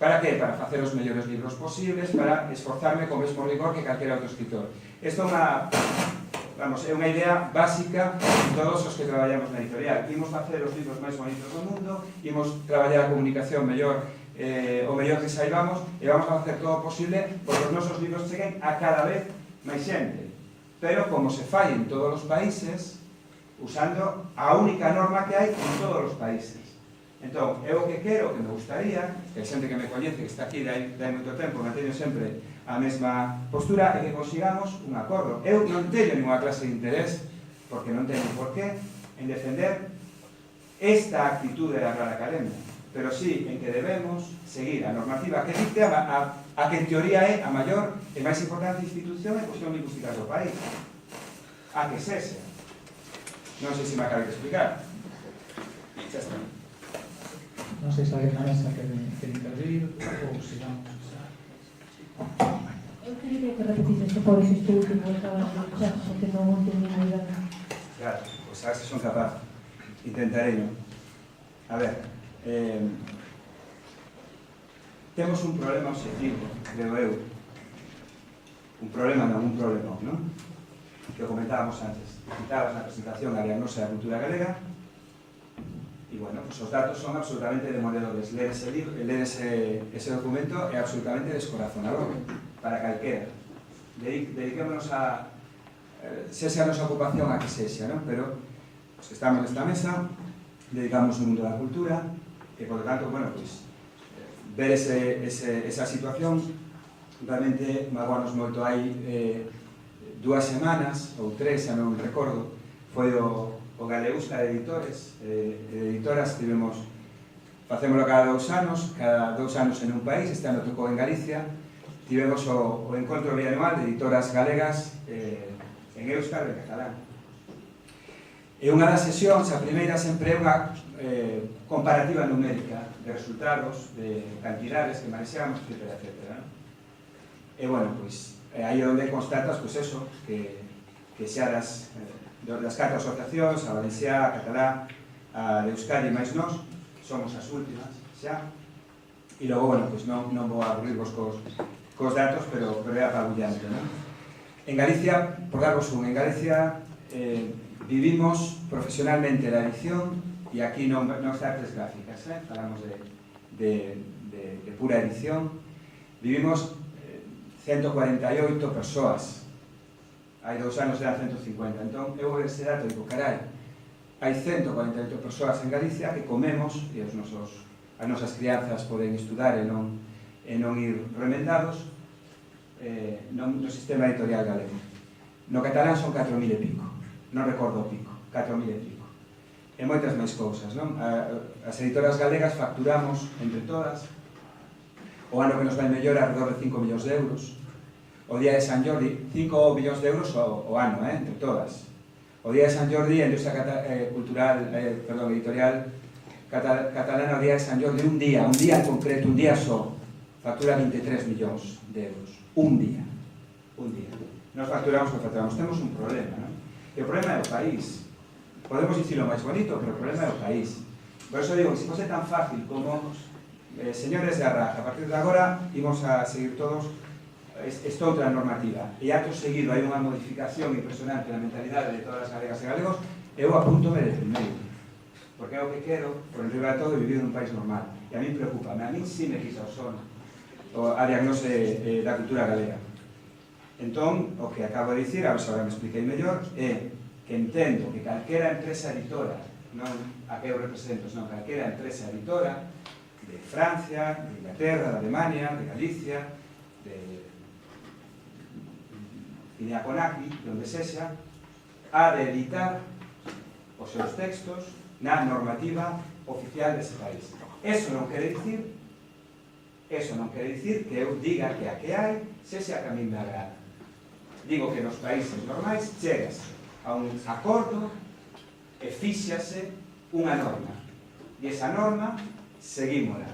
Para que? Para facer os mellores libros posibles, para esforzarme con o mesmo rigor que calquera outro escritor. Isto é unha idea básica de todos os que traballamos na editorial. Imos facer os libros máis bonitos do mundo, imos traballar a comunicación mellor, o mellor que saibamos, e vamos a facer todo o posible porque os nosos libros cheguen a cada vez máis xente. Pero como se fai en todos os países, usando a única norma que hai en todos os países. Entón, eu o que quero, que me gustaría, que a xente que me coñece, que está aquí de hai moito tempo, manteño sempre a mesma postura, é que consigamos un acordo. Eu non teño ninguna clase de interés, porque non teño por qué, en defender esta actitude da Real Academia, pero sí en que debemos seguir a normativa que dicte a a que en teoría é a maior e máis importante institución en cuestión lingüística do país. A que sexa. Non sei se me acabo de explicar. Xa está.
Non sei se alguén na mesa quere intervir ou se vamos a...
Eu quería que repetís por este último que acabas de escuchar, porque non entendi moi ben.
Claro, pois a ver se son capaz. Intentarei, non? A ver, temos un problema objetivo, creo eu. Un problema, non? Que o comentábamos antes. Citabas na presentación a diagnose da cultura galega e, bueno, pues os datos son absolutamente demoledores. Ler ese documento é absolutamente descorazonador para calquera. Dediquémonos a sexa a nosa ocupación a que sexa, non? Pero os que estamos nesta mesa dedicamos o mundo da cultura e, por lo tanto, bueno, pues ver esa situación realmente magoanos moito. Hai 2 semanas ou 3, xa non recordo, foi o Galeusca de editores editoras. Facémoslo cada 2 anos en un país. Este ano tocou en Galicia. Tivemos o encontro bianual de editoras galegas en Éuscar e en catalán. E unha das sesións, a primeira, sempre é unha comparativa numérica de resultados, de cantidades que manexamos, etc. E, bueno, pois, aí é onde constatas, pois, eso, que xa das 4 asociacións, a Valenciá, a Catalá, a de Euskadi máis nós, somos as últimas, xa. E logo, bueno, pois non vou aburrirvos cos datos, pero é apabullante, non? En Galicia, por darvos en Galicia vivimos profesionalmente la edición, e aquí non está artes gráficas, falamos de pura edición. Vivimos 148 persoas. Hai 2 anos eran 150. Entón, eu vou ese dato e digo, carai, hai 148 persoas en Galicia que comemos, e as nosas crianzas poden estudar e non ir remendados no sistema editorial galego. No catalán son 4.000 e pico, non recordo o pico, 4.000 e pico. E moitas máis cousas, non? As editoras galegas facturamos, entre todas, o ano que nos vai mellor, alrededor de 5 millóns de euros. O día de San Jordi, 5 millóns de euros o ano, entre todas. O día de San Jordi, a industria editorial catalana, o día de San Jordi, un día en concreto, un día só, factura 23 millóns de euros. Un día. Nos facturamos. Temos un problema, non? E o problema é o país. Podemos dicirlo máis bonito, pero o problema é o país. Por eso digo que se fose tan fácil como señores de Arraja, a partir de agora imos a seguir todos esta outra normativa, e acto seguido hai unha modificación impresionante na mentalidade de todas as galegas e galegos, eu apúntome de primeiro, porque é o que quero, por enriba de todo, vivir nun país normal. E a mí preocupame, a mí sí me quisa o sono a diagnose da cultura galega. Entón, o que acabo de dicir, a ver se agora me expliquei mellor, é que entendo que calquera empresa editora, non a que eu represento, senón calquera empresa editora de Francia, de Inglaterra, de Alemania, de Galicia, de Iñaconaqui, onde sexa, ha de editar os seus textos na normativa oficial dese país. Eso non quere dicir que eu diga que a que hai sexa a que a mí me agrada. Digo que nos países normais chegas a un acordo e fíxase unha norma. E esa norma seguímola.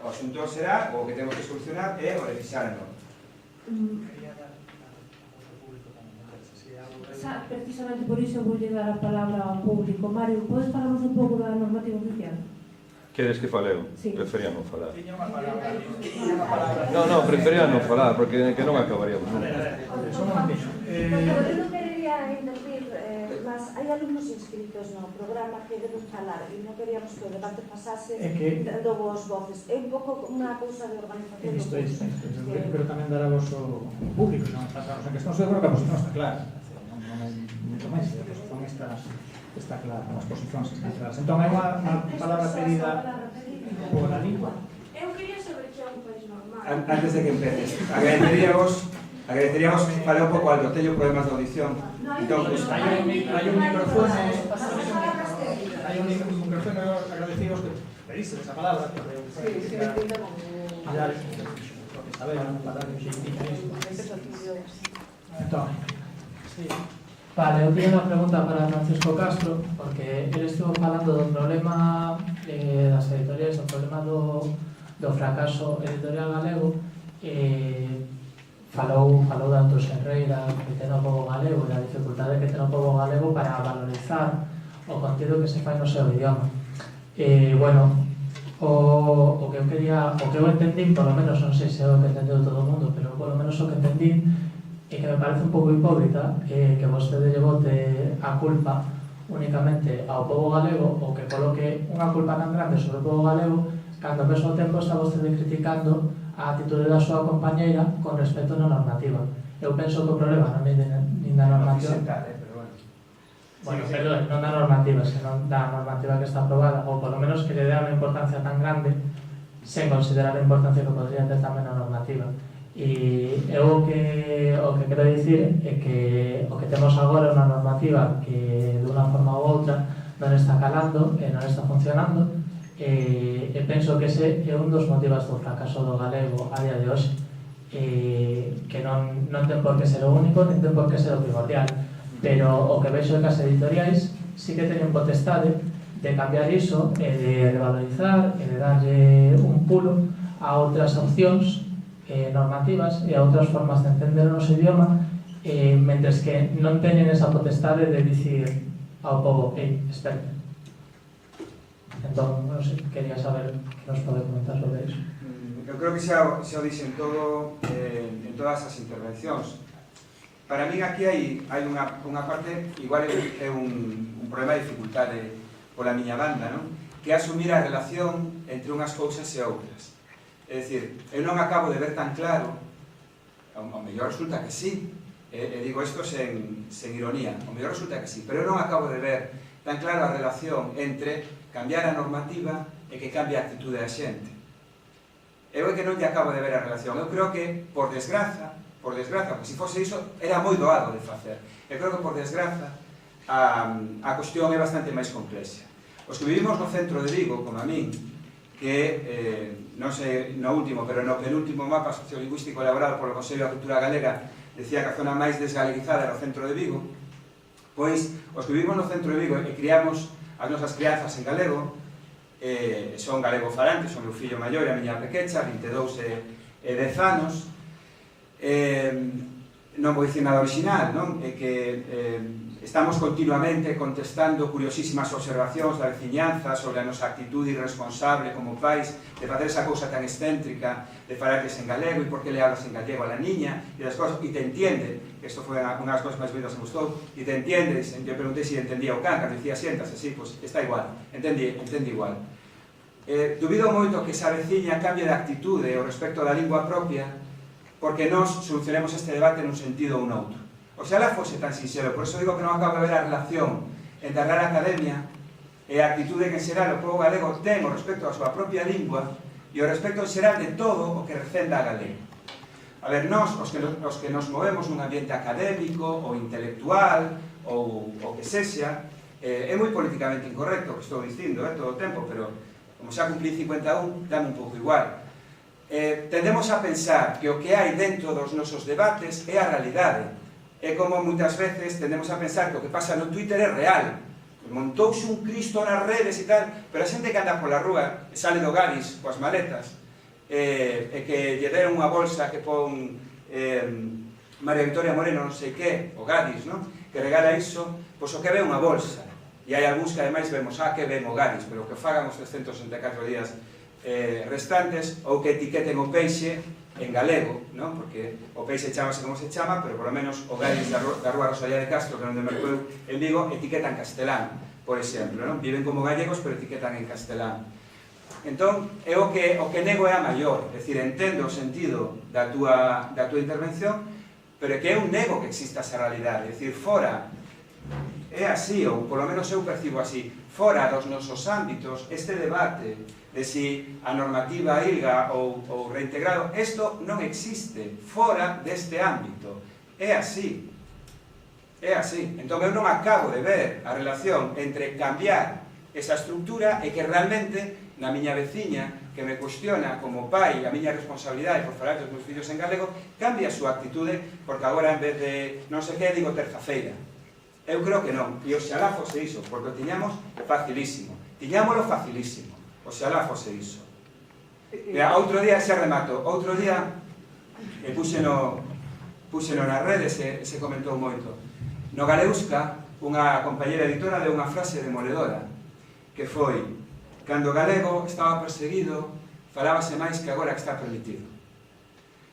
O asunto será, o que temos que solucionar é o de fixar a norma.
Precisamente por iso vou dar a palabra ao público. Mario, podes falarnos un pouco da normativa oficial?
Queres que fale eu?
Sí.
Prefería non falar.
No,
Non, prefería non falar, porque que non acabaríamos.
Eu non quería intervir, mas hai alumnos inscritos no programa que deben falar e non queríamos que o debate pasase dando vos voces. É un pouco unha cousa de organización.
Isto, pero tamén dará vos o público, non pasamos en que estamos seguro que a posición está clara. Non hai moito máis, a posición está clara, as posicións están claras. Entón, hai unha palabra pedida por a lingua.
Eu quería saber que é un país normal.
Antes de que empeces, agradeceríamos, falei un pouco alto, teño problemas de audición. Entón,
hai un micrófono, agradecimos que pediste esa palabra, pero eu
Sí, sí, me entiendo como...
ya porque saber falar un xeitinho isto. Entón, sí.
Vale, eu tiña unha pregunta para Francisco Castro, porque ele estuvo falando do problema das editoriais, do problema do fracaso editorial galego, falou da autoxenreira que ten o pobo galego e da dificultade que ten o pobo galego para valorizar o contido que se fai no seu idioma. Bueno, o que eu entendín, polo menos, non sei se é o que entendeu todo o mundo, pero polo menos o que entendín e que me parece un pouco hipócrita que vostede llevote a culpa únicamente ao pobo galego ou que coloque unha culpa tan grande sobre o pobo galego cando ao mesmo tempo está vostede criticando a atitude da súa compañeira con respecto na normativa. Eu penso que o problema non é nin da normativa, bueno, perdón, non da normativa, senón da normativa que está aprobada, ou polo menos que le dé unha importancia tan grande sen considerar a importancia que podría ter tamén a normativa. E eu o que quero dicir é que o que temos agora é unha normativa que de unha forma ou outra non está calando e non está funcionando e penso que ese é un dos motivos do fracaso do galego a día de hoxe, que non ten por que ser o único nin ten por que ser o primordial, pero o que vexo é que as editoriais sí que teñen potestade de cambiar iso e de revalorizar e de darlle un pulo a outras opcións normativas e a outras formas de entender o noso idioma, mentres que non teñen esa potestade de dicir ao povo, espera. Entón, non sei, quería saber que nos pode comentar sobre iso.
Eu creo que xa o dixen todo en todas as intervencións. Para min aquí hai unha parte, igual é un problema de dificultade pola miña banda, non? Que é asumir a relación entre unhas cousas e outras. É dicir, eu non acabo de ver tan claro, ao mellor resulta que sí, e digo isto sen ironía, ao mellor resulta que sí, pero eu non acabo de ver tan claro a relación entre cambiar a normativa e que cambie a actitude da xente. Eu é que non lle acabo de ver a relación. Eu creo que, por desgraza, porque se fose iso, era moi doado de facer. Eu creo que, por desgraza, a cuestión é bastante máis complexa. Os que vivimos no centro de Vigo, como a min, que, non sei no último, pero no penúltimo mapa sociolingüístico elaborado polo Consello da Cultura Galega, decía que a zona máis desgalegizada era o centro de Vigo, pois, os que vivimos no centro de Vigo e criamos as nosas crianzas en galego, son galego falantes, son meu fillo maior e a miña pequecha, 22 e 10 anos, non vou dicir nada original, non? É que estamos continuamente contestando curiosísimas observacións da veciñanza sobre a nosa actitude irresponsable como pais de facer esa cousa tan excéntrica de falarles en galego e por que le hablas en gallego a la niña e das cosas, e te entiende, que isto foi unha das cosas máis bonitas que me gustou, e te entiende, eu preguntei se entendía o can, que dicía siéntase, sí, pues está igual, entende igual. Dubido moito que esa veciña cambie de actitude ao respecto da lingua propia porque nós solucionemos este debate nun sentido ou noutro. Oxalá fose tan sincero, por eso digo que non acabo de ver a relación entre a Real Academia e a actitude que en xeral o povo galego ten o respecto á súa propia lingua e o respecto en xeral de todo o que recenda a galego. A ver, nós, os que nos movemos nun ambiente académico ou intelectual ou o que sexa, é moi políticamente incorrecto o que estou dicindo todo o tempo, pero como xa cumplí 51, dame un pouco igual. Tendemos a pensar que o que hai dentro dos nosos debates é a realidade. É como moitas veces tendemos a pensar que o que pasa no Twitter é real. Montouse un Cristo nas redes e tal, pero a xente que anda pola rúa e sale do Gadis coas maletas e que lle deron unha bolsa que pon María Victoria Moreno non sei que, o Gadis, non? Que regala iso, pois o que ve unha bolsa. E hai algúns que ademais vemos, que ven o Gadis, pero que fagan os 364 días restantes ou que etiqueten o peixe en galego, non? Porque o peixe chamase como se chama, pero por lo menos o Gadis da Rúa Rosalía de Castro, que non de Mercou en Vigo, etiquetan castelán, por exemplo, non? Viven como gallegos, pero etiquetan en castelán. Entón, o que nego é a maior, é dicir, entendo o sentido da túa intervención, pero que é un nego que exista esa realidade, é dicir, fora, é así, ou polo menos eu percibo así, fora dos nosos ámbitos, este debate de si a normativa ILGA ou reintegrado, isto non existe fora deste ámbito, é así. É así. Entón eu non acabo de ver a relación entre cambiar esa estructura e que realmente na miña veciña que me cuestiona como pai a miña responsabilidade por falar dos meus fillos en galego, cambia a súa actitude porque agora en vez de non sei que digo terza-feira. Eu creo que non, e oxalá fose iso, porque o tiñamos facilísimo. Tiñámolo facilísimo, oxalá fose iso. Outro día, se remato, outro día púxeno nas redes e se comentou moito. No Galeusca, unha compañera editora deu unha frase demoledora, que foi: cando o galego estaba perseguido, falábase máis que agora que está permitido.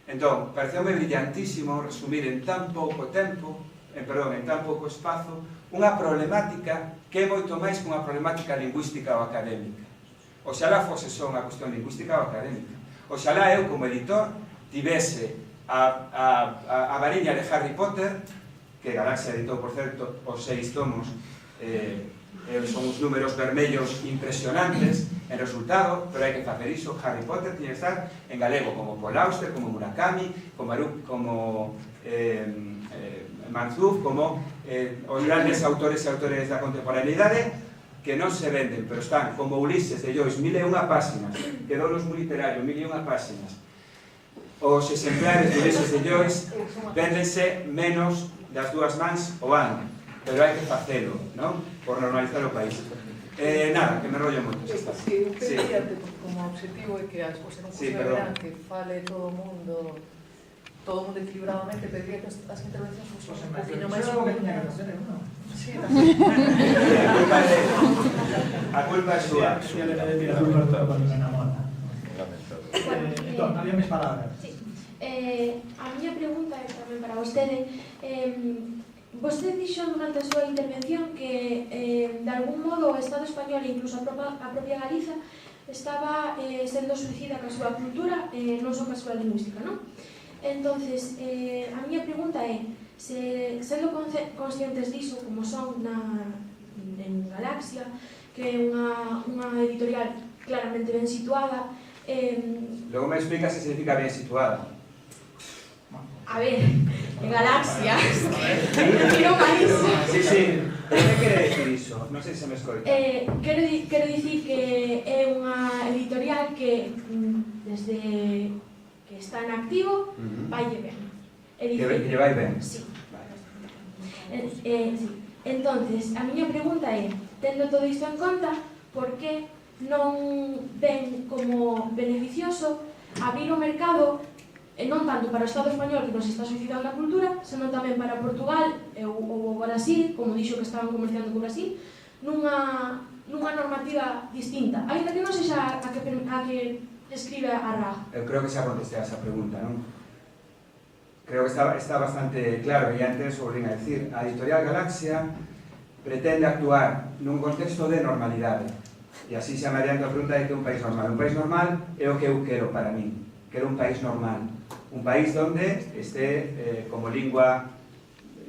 Entón, pareceume brillantísimo resumir en tan pouco tempo, en tan pouco espazo, unha problemática que é moito máis que unha problemática lingüística ou académica. Oxalá fose só unha cuestión lingüística ou académica. Oxalá eu, como editor, tivese a variña de Harry Potter, que Galaxia editou, por certo, os 6 tomos, son uns números vermellos impresionantes en resultado, pero hai que facer iso. Harry Potter tiene que estar en galego, como Paul Auster, como Murakami, como Manzuf, como os grandes autores e autores da contemporaneidade que non se venden, pero están como Ulises de Joyce, 1001 páxinas, quedou nos moi literario, 1001 páxinas. Os exemplares de Ulises de Joyce véndense menos das 2 mans o ano, pero hai que facelo, non? Por normalizar o país. Nada, que me rollo moito.
Sí, eu quería como objetivo é que as cousas non verán que fale todo o mundo equilibradamente, pediría que as intervencións fosen un poquinho máis... Sí,
a culpa é súa.
Entón, había máis palabras.
A miña pregunta é tamén para vostede. Vostede dixo durante a súa intervención que de algún modo o Estado español e incluso a propia Galiza estaba sendo suicida ca súa cultura, non só ca súa lingüística, non? Entonces, a miña pregunta é, sendo conscientes diso, como son en Galaxia, que é unha editorial claramente ben situada...
Logo me explica se significa ben situada.
A ver, en Galaxia, refiro máis...
Sí, que quere decir iso? Non sei se me escoita.
Quero dicir que é unha editorial que desde que está en activo vaille ben.
Que vai ben?
Sí. Entonces, a miña pregunta é, tendo todo isto en conta, por que non ven como beneficioso abrir o mercado non tanto para o Estado español, que nos está suicidando a cultura, senón tamén para Portugal ou o Brasil, como dixo que estaban comerciando co Brasil, nunha normativa distinta, ainda que non sexa a que escribe a RAG.
Eu creo que xa contestei a esa pregunta, non? Creo que está bastante claro, e antes o volvín a decir, a editorial Galaxia pretende actuar nun contexto de normalidade, e así xa me adianto a pregunta de que é un país normal. Un país normal é o que eu quero para min. Quero un país normal, un país donde esté como lingua,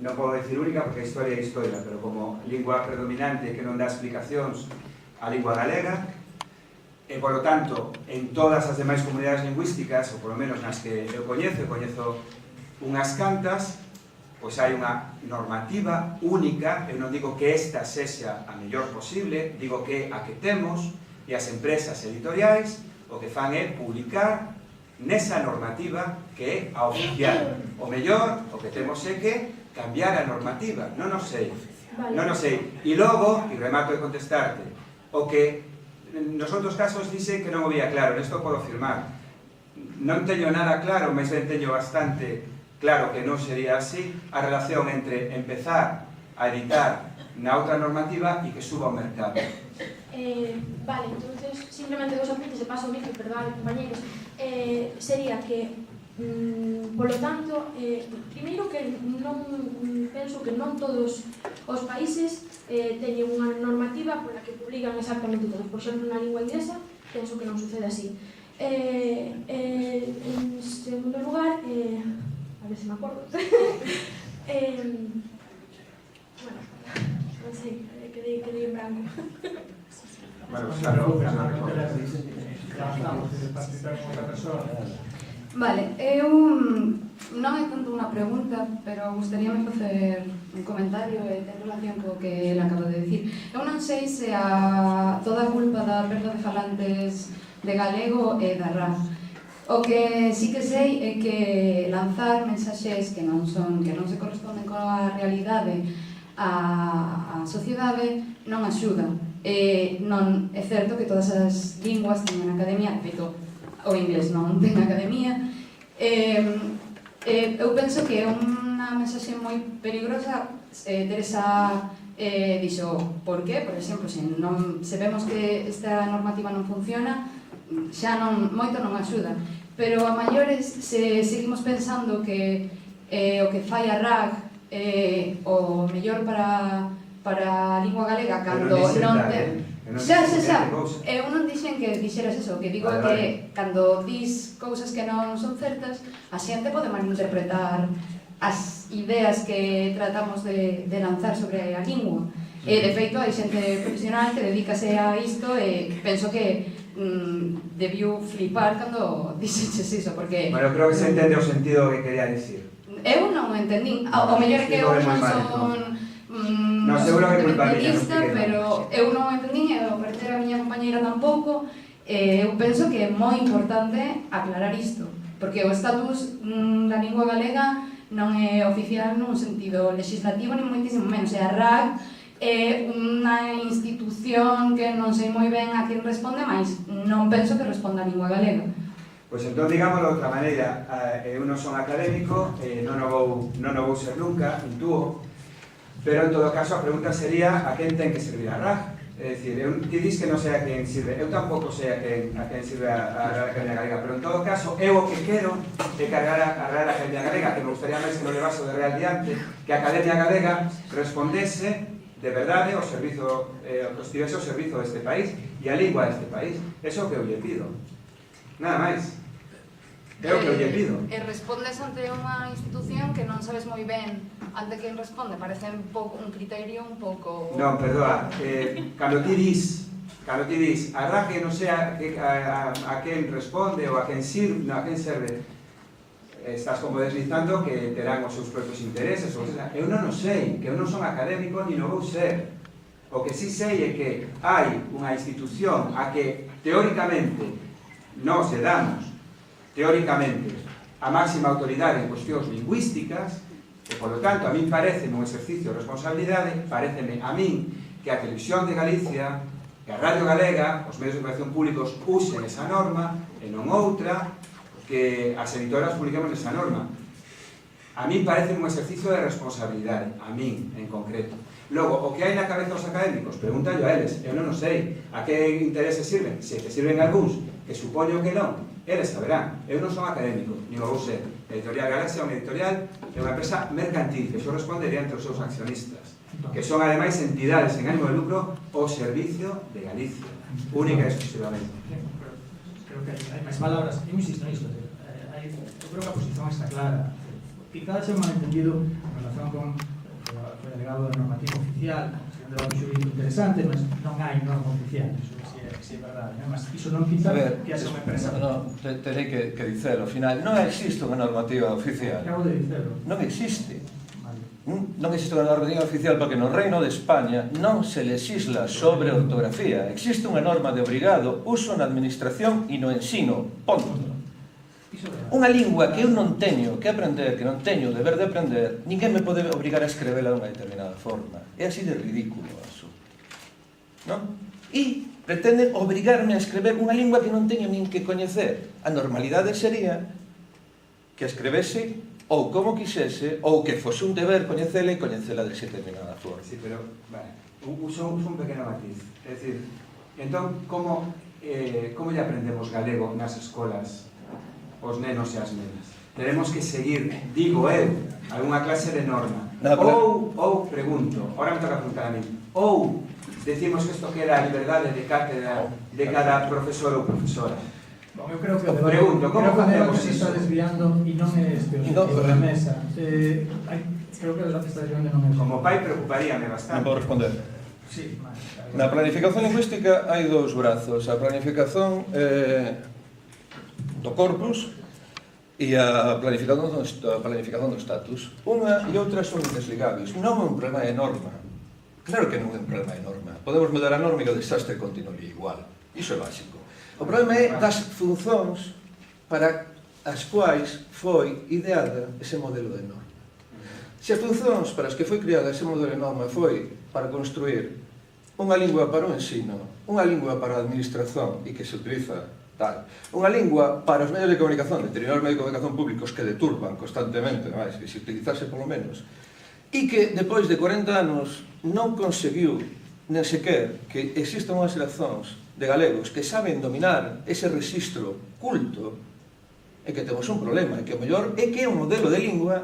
non podo decir única porque a historia é historia, pero como lingua predominante que non dá explicacións a lingua galega, e polo tanto en todas as demais comunidades lingüísticas, ou polo menos nas que eu coñezo unhas cantas, pois hai unha normativa única. Eu non digo que esta sexa a mellor posible, digo que a que temos, e as empresas editoriais o que fan é publicar nesa normativa que é a oficial. O mellor, o que temos é que cambiar a normativa, non o sei. E logo, e remato de contestarte, o que nos outros casos dice que non o vía claro, nesto podo afirmar. Non teño nada claro, mas ben teño bastante claro que non sería así, a relación entre empezar a editar na outra normativa e que suba ao mercado.
Vale, entonces, simplemente dos apuntes de paso micro, perdón, compañeros, sería que, polo tanto, primeiro que non penso que non todos os países teñen unha normativa pola que publican exactamente todos. Por exemplo, na lingua inglesa, penso que non sucede así. En segundo lugar, a ver se me acordo, bueno, non sei, quedei en branco.
Vale, eu
non é tanto unha pregunta, pero gustaríame facer un comentario en relación co que ele acaba de decir. Eu non sei se toda a culpa da perda de falantes de galego é da RAF. O que sí que sei é que lanzar mensaxes que non se corresponden coa realidade a sociedade non axuda. Non é certo que todas as linguas teñen academia, de feito, o inglés non ten academia. Eu penso que é unha mensaxe moi peligrosa. Teresa dixo por qué, por exemplo, se vemos que esta normativa non funciona, xa moito non axuda, pero a maiores se seguimos pensando que o que fai a RAG o mellor para a lingua galega cando non ten... Xa, eu non dixen que dixeras eso, que digo que cando dis cousas que non son certas, a xente pode malinterpretar as ideas que tratamos de lanzar sobre a lingua. De feito, hai xente profesional que dedícase a isto e penso que debiu flipar cando dixeches iso, porque...
Bueno, creo que se entende o sentido que quería dicir.
Eu non o entendín. O mellor é que eu non son independentista, pero eu non o entendín, e ao parecer a miña compañeira tampouco. Eu penso que é moi importante aclarar isto, porque o estatus da lingua galega non é oficial nun sentido legislativo, ni moitísimo menos. A RAG é unha institución que non sei moi ben a quen responde, mas non penso que responda a lingua galega.
Pois entón, digámoslo de outra maneira, eu non son académico, non o vou ser nunca, intúo, pero en todo caso a pregunta sería a quen ten que servir a RAG. É dicir, ti dis que non sei a quen sirve, eu tampouco sei a quen sirve a Real Academia Galega, pero en todo caso, eu o que quero é cargar a Real Academia Galega, que me gustaría máis que no levaso de Real diante, que a Academia Galega respondese de verdade o servizo, que estivese ao servizo deste país e a lingua deste país. Eso é o que eu lle pido. Nada máis. É o que eu lle pido.
E respondes ante unha institución que non sabes moi ben ante quen responde. Parece un criterio un pouco...
Non, perdoa. Cando ti dis a RAG que non sei a quen responde ou a quen serve, estás como deslizando que terán os seus propios intereses, eu non o sei, que eu non son académico ni non vou ser. O que sí sei é que hai unha institución a que teóricamente nos damos teóricamente a máxima autoridade en cuestións lingüísticas, e polo tanto a min parece un exercicio de responsabilidade, pareceme a min que a Televisión de Galicia, que a Radio Galega, os medios de comunicación públicos usen esa norma e non outra, que as editoras publiquemos esa norma. A min parece un exercicio de responsabilidade, a min en concreto. Logo, o que hai na cabeza os académicos, pregúntallo a eles, eu non o sei, a que intereses sirven, se te sirven algúns, que supoño que non, eles saberán, eu non son académico, ni o vou ser. Editorial Galaxia é unha editorial, é unha empresa mercantil, que xo respondería entre os seus accionistas, que son ademais entidades en ánimo de lucro ao servicio de Galicia, única e exclusivamente.
Creo que hai máis palabras, eu insisto nisto, eu creo que a posición está clara. Quizás é un malentendido en relación con o delegado de normativa oficial, un debate xurídico interesante, mas non hai norma oficial, iso é verdade, mas iso non quita que haxa unha empresa.
Terei que dicelo, ao final, non existe unha normativa oficial.
Acabo de dicelo.
Non existe. Non existe unha normativa oficial porque no Reino de España non se legisla sobre ortografía. Existe unha norma de obrigado uso na administración e no ensino. Ponto. Unha lingua que eu non teño que aprender, que non teño o deber de aprender, ninguén me pode obrigar a escrevela de unha determinada forma. É así de ridículo o asunto. Non? E pretenden obrigarme a escrever unha lingua que non teño nin que coñecer. A normalidade sería que a escrevese ou como quixese, ou que fose un deber coñecela e coñecela de determinada forma.
Sí, pero, vale, uso un pequeno matiz. É dicir, entón, como lle aprendemos galego nas escolas os nenos e as nenas? Tenemos que seguir, digo eu, algunha clase de norma. Ou pregunto, ahora me toca preguntar a mí, ou decimos que isto queda a liberdade de cátedra de cada profesor ou profesora.
Bom, eu creo que o debate se está desviando e non é este o sentido da mesa. Creo que o debate está desviando e non é...
Como pai preocuparíame bastante.
Non podo responder.
Sí,
na planificación lingüística hai dous brazos. A planificación do corpus e a planificación do status, unha e outra son indesligables. Non é un problema de norma. Claro que non é un problema de norma. Podemos mudar a norma e o desastre continuaría igual. Iso é básico. O problema é das funcións para as quais foi ideada ese modelo de norma. Se as funcións para as que foi creada ese modelo de norma foi para construir unha lingua para o ensino, unha lingua para a administración e que se utiliza tal, unha lingua para os medios de comunicación, determinados medios de comunicación públicos que deturban constantemente, máis, que se utilizase polo menos, e que depois de 40 anos non conseguiu nen sequer que existan unhas xeracións de galegos que saben dominar ese rexistro culto, e que temos un problema, e que o mellor é que é un modelo de lingua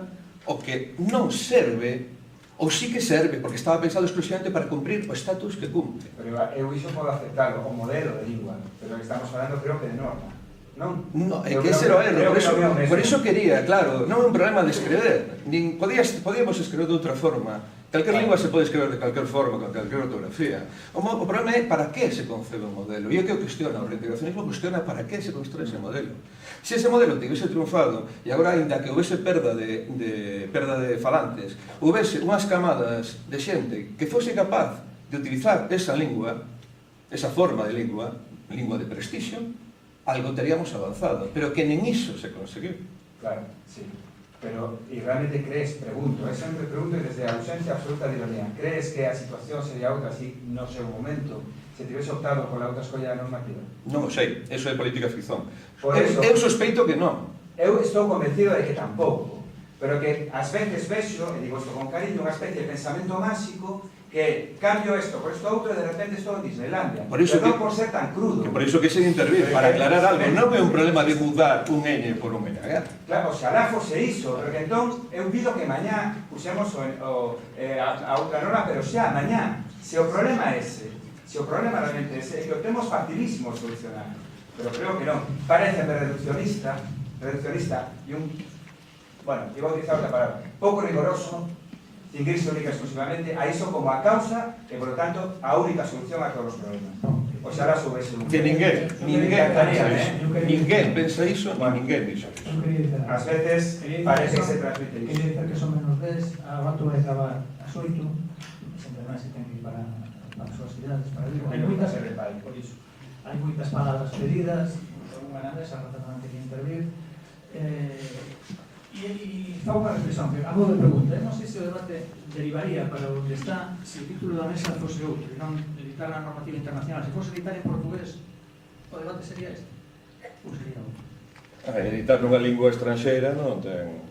o que non serve, ou sí que serve, porque estaba pensado exclusivamente para cumprir o estatus que cumpre.
Pero eu iso podo aceptarlo, o modelo de lingua, pero estamos falando, creo que de norma, non?
No, é que ese era o erro, por iso quería, claro, non é un problema de escrever, nin podíamos escrever de outra forma. Calquer lingua se pode escrever de calquer forma, con calquer ortografía. O problema é para que se concebe un modelo. E é que o cuestiona, o reintegracionismo cuestiona para que se construe ese modelo. Se ese modelo tivese triunfado, e agora, ainda que houvese perda de falantes, houvese unhas camadas de xente que fose capaz de utilizar esa lingua, esa forma de lingua de prestixio, algo teríamos avanzado, pero que nen iso se conseguiu.
Claro, sí. Pero, e realmente crees, pregunto, sempre pregunto desde a ausencia absoluta de ironía, crees que a situación sería outra así no seu momento, se tivese optado pola outra escolla normativa?
Non o sei, eso é política ficción. Eu sospeito que non.
Eu estou convencido de que tampouco, pero que ás veces vexo, e digo isto con cariño, unha especie de pensamento máxico que cambio isto por isto outro e de repente estou en Disneylandia. Pero non por ser tan crudo.
Por iso que se intervir, para aclarar algo. Non é un problema de mudar un N por un N.
Claro, oxalá fose iso, porque entón eu pido que mañá pusemos a outra norma, pero xa, mañá, se o problema é ese, se o problema realmente é ese, é que o temos facilísimo solucionar. Pero creo que non. Pareceme reduccionista e un, bueno, iba a utilizar outra palabra, pouco rigoroso, cingirse única exclusivamente a iso como a causa e, por lo tanto, a única solución a todos os problemas. Oxalá soubese un...
Que ninguén pensa iso, ninguén dixo iso.
Ás veces parece que se transmite iso.
Quería dizer que son menos 10, a rato vai acabar as 8, sempre máis se ten que ir para as súas cidades, para ir. Hai moitas, por iso. Hai moitas palabras pedidas, unha na mesa, a rato non ten que intervir. E fa unha reflexión, a modo de pregunta, non sei se o debate derivaría para onde está se o título da mesa fose outro, e non editar a normativa internacional. Se fose editar en portugués, o debate sería este, ou sería outro?
Editar nunha lingua estranxeira non ten...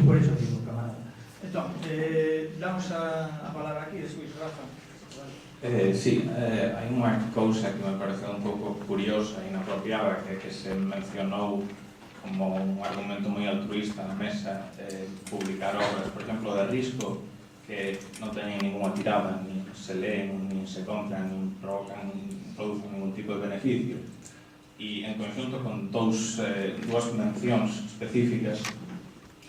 Por iso digo, camarada. Entón, damos a palabra aquí, despois, Rafa.
Sí, hai unha cousa que me parece un pouco curiosa e inapropiada que se mencionou como un argumento moi altruista na mesa, publicar obras, por exemplo, de risco que non teñen ninguna tirada, nin se leen, nin se compran, nin producen ningún tipo de beneficio, e en conxunto con dúas mencións específicas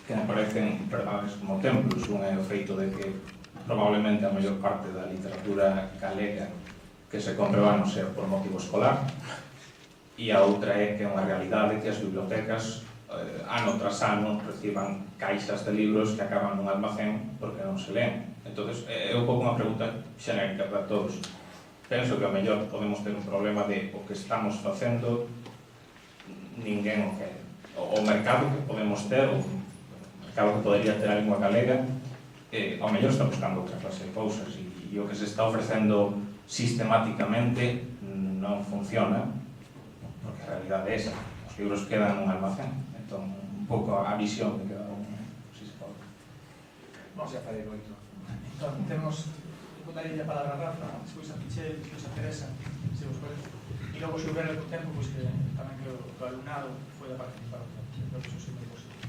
que me parecen verdades como templos. Un é o feito de que probablemente a maior parte da literatura galega que se compra non sea por motivo escolar, e a outra é que é unha realidade que as bibliotecas ano tras ano reciban caixas de libros que acaban nun almacén porque non se leen. Entón, é un pouco unha pregunta xenérica para todos. Penso que ao mellor podemos ter un problema de o que estamos facendo ninguén o quere. O mercado que podemos ter, o mercado que podería ter a lingua galega, ao mellor está buscando outra clase de cousas, e o que se está ofrecendo sistemáticamente non funciona, porque a realidade é esa, os libros quedan nun almacén. Entón, un pouco a visión de cada un, si se pode.
Vamos a fazer moito.
Entón, temos botaría a palabra a Rafa, despois a Pichel, despois a Teresa, se vos parece. E logo, se houver algún tempo, pois que tamén que o alumnado foi a participar. Creo que iso é moi positivo.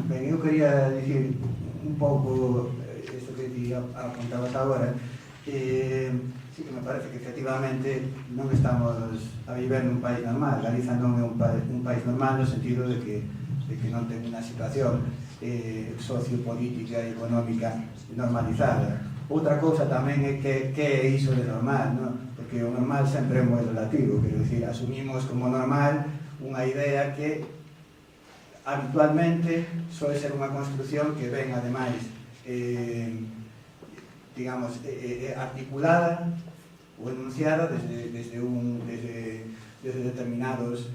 Ben, eu quería dicir un pouco isto que ti apuntabas agora. Sí que me parece que efectivamente non estamos a viver nun país normal. Galiza non é un país normal no sentido de que non ten unha situación sociopolítica e económica normalizada. Outra cousa tamén é que é iso de normal, non? Porque o normal sempre é moi relativo, quero dicir, asumimos como normal unha idea que habitualmente suele ser unha construción que ven, ademais, digamos, articulada ou enunciada desde determinados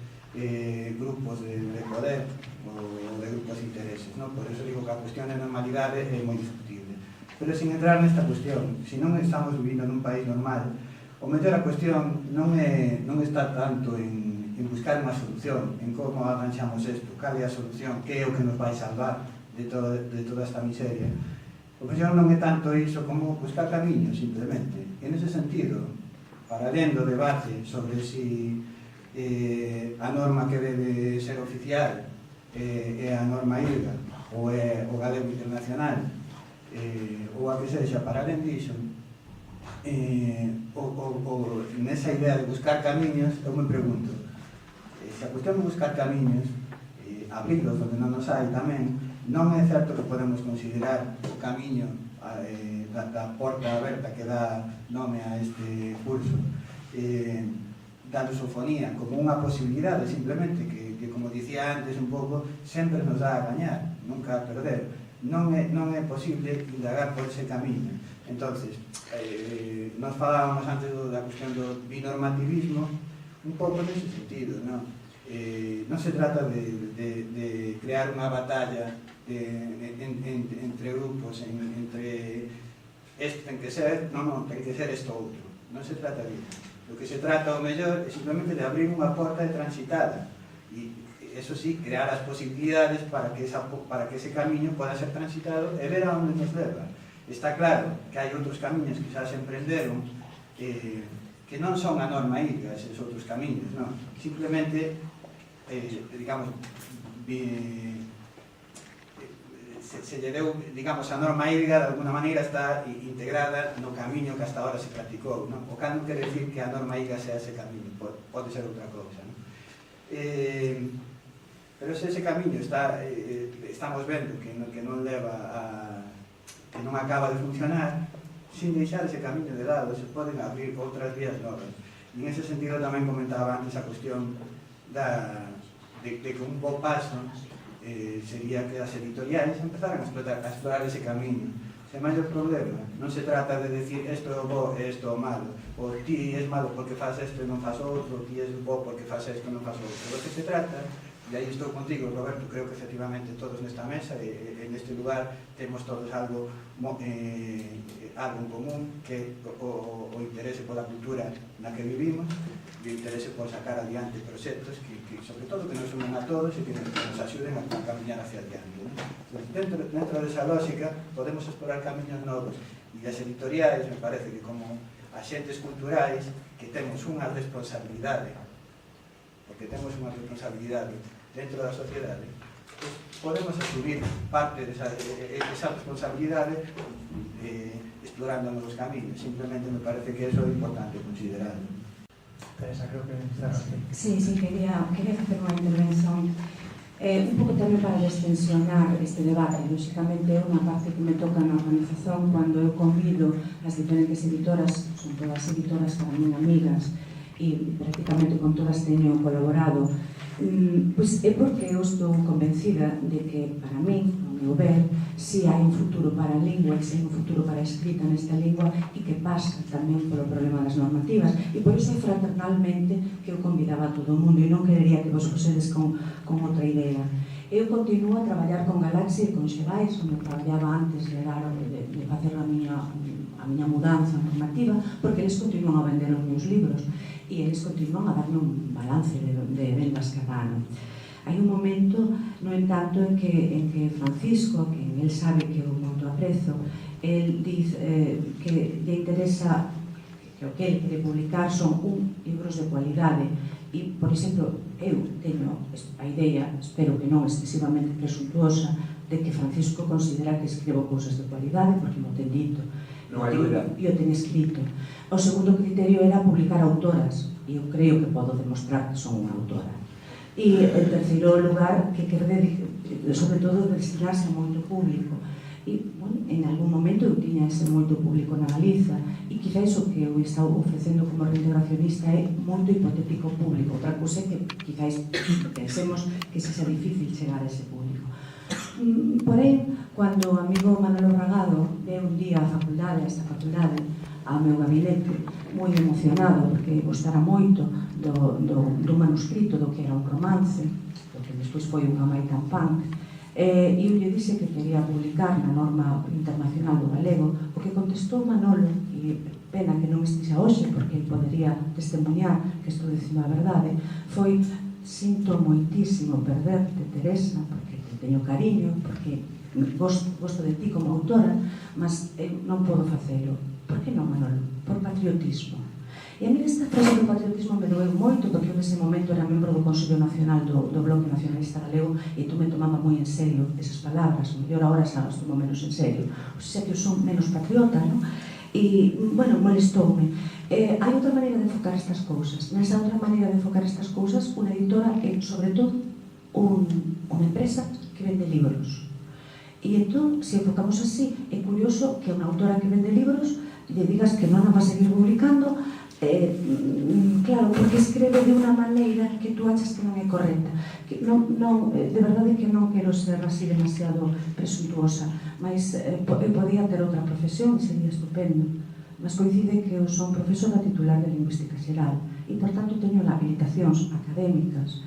grupos de poder ou de grupos de intereses, non? Por eso digo que a cuestión de normalidade é moi discutible. Pero sin entrar nesta cuestión, se non estamos vivindo nun país normal, o mellor a cuestión non está tanto en buscar unha solución, en como arranxamos isto, cal é a solución, que é o que nos vai salvar de toda esta miseria. O mellor non é tanto iso como buscar camiños, simplemente. E nese sentido, para alén do debate sobre si a norma que debe ser oficial é a norma IRGA ou é o galego internacional ou a que sexa, para alén diso, nesa idea de buscar camiños, eu me pregunto, se a cuestión de buscar camiños, abrirlos onde non nos hai tamén, non é certo que podemos considerar o camiño da porta aberta que dá nome a este curso da lusofonía como unha posibilidade simplemente que como dicía antes un pouco, sempre nos dá a gañar, nunca a perder. Non é posible indagar por ese camiño. Entonces, nos falábamos antes da cuestión do binormativismo un pouco nese sentido, non? Non se trata de crear unha batalla entre grupos, entre este ten que ser, non, ten que ser isto outro. Non se trata disso. O que se trata, o mellor, é simplemente de abrir unha porta de transitada e, eso sí, crear as posibilidades para que ese camiño poda ser transitado e ver a onde nos leva. Está claro que hai outros camiños que xa se emprenderon que non son a norma IRGA, eses outros camiños, non? Simplemente, digamos, se lle deu, digamos, a norma IRGA de alguna maneira está integrada no camiño que hasta ahora se practicou, non? O cal non quere decir que a norma IRGA sea ese camiño, pode ser outra cousa, non? Pero se ese camiño estamos vendo que non leva que non acaba de funcionar, sin deixar ese camiño de lado, se poden abrir outras vías novas. E en ese sentido tamén comentaba antes a cuestión de que un bo paso sería que as editoriais empezaran a explorar ese camiño. Se máis o problema, non se trata de decir isto é o bo e isto é o malo, ou ti és malo porque faz isto e non faz outro, ou ti és bo porque faz isto e non faz outro. O que se trata, e aí estou contigo, Roberto, creo que efectivamente todos nesta mesa e neste lugar temos todos algo en común, que o interese pola cultura na que vivimos e o interese por sacar adiante proxectos que sobre todo que nos unen a todos e que nos axuden a camiñar hacia adiante, ¿no? Dentro desa lógica podemos explorar camiños novos e as editoriais me parece que como axentes culturais que temos unha responsabilidade, porque temos unha responsabilidade dentro da sociedade, pues podemos asumir parte desa responsabilidade explorando novos camiños. Simplemente me parece que eso é importante considerarlo.
Teresa, creo que cerras.
Sí, quería facer unha intervención un pouco tamén para descensionar este debate. Lóxicamente é unha parte que me toca na organización cando eu convido as diferentes editoras, son todas editoras para min amigas e prácticamente con todas teño colaborado, pois é porque eu estou convencida de que para min, ao meu ver, si hai un futuro para a lingua e si hai un futuro para a escrita nesta lingua e que pasa tamén polo problema das normativas e por iso fraternalmente que eu convidaba a todo o mundo e non querería que vos fosedes con outra idea. Eu continuo a traballar con Galaxia e con Xerais, onde traballaba antes de facer a miña mudanza normativa, porque eles continuan a vender os meus libros e eles continuan a darme un balance de vendas cada ano. Hai un momento, no entanto, en que Francisco, que él sabe que eu moito aprezo, él diz que lle interesa que o que ele quere publicar son libros de cualidade e, por exemplo, eu teño a idea, espero que non excesivamente presuntuosa, de que Francisco considera que escribo cousas de cualidade, porque mo ten dito,
non hai dúbida.
E o ten escrito. O segundo criterio era publicar autoras, e eu creo que podo demostrar que son unha autora. E, en terceiro lugar, que quere, sobre todo, destinarse a moito público. E, bueno, en algún momento eu tiña ese moito público na Galiza, e quizáis o que eu estou ofrecendo como reintegracionista é moito hipotético público. Outra cousa é que quizáis pensemos que se xa difícil chegar a ese público. Porén, cando o amigo Manolo Bragado ve un día a esta facultade, ao meu gabinete, moi emocionado, porque gostara moito do manuscrito do que era un romance, do que despois foi un Jamaican Punk, e eu lle disse que quería publicar na norma internacional do galego. O que contestou Manolo, e pena que non estixa hoxe porque podería testemunhar que estou dicindo a verdade, foi: sinto moitísimo perderte, Teresa, porque te teño cariño, porque gosto de ti como autora, mas non podo facelo. Por que non, Manolo? Por patriotismo. E a mí esta frase do patriotismo me doeu moito, porque eu nese momento era membro do Consello Nacional do Bloque Nacionalista Galego e tú me tomaba moi en serio esas palabras, mellor agora sabes tomo menos en serio, o sea que eu son menos patriota, non? E, bueno, molestoume. Hai outra maneira de enfocar estas cousas. Nesa outra maneira de enfocar estas cousas, unha editora é, sobre todo, unha empresa que vende libros. E entón, se enfocamos así, é curioso que unha autora que vende libros lle digas que non a va a seguir publicando. Claro, porque escreve de unha maneira que tú achas que non é correcta. De verdade que non quero ser así demasiado presuntuosa, mas eu podía ter outra profesión, sería estupendo, mas coincide que eu son profesora titular de Lingüística Xeral e, por tanto, teño habilitacións académicas,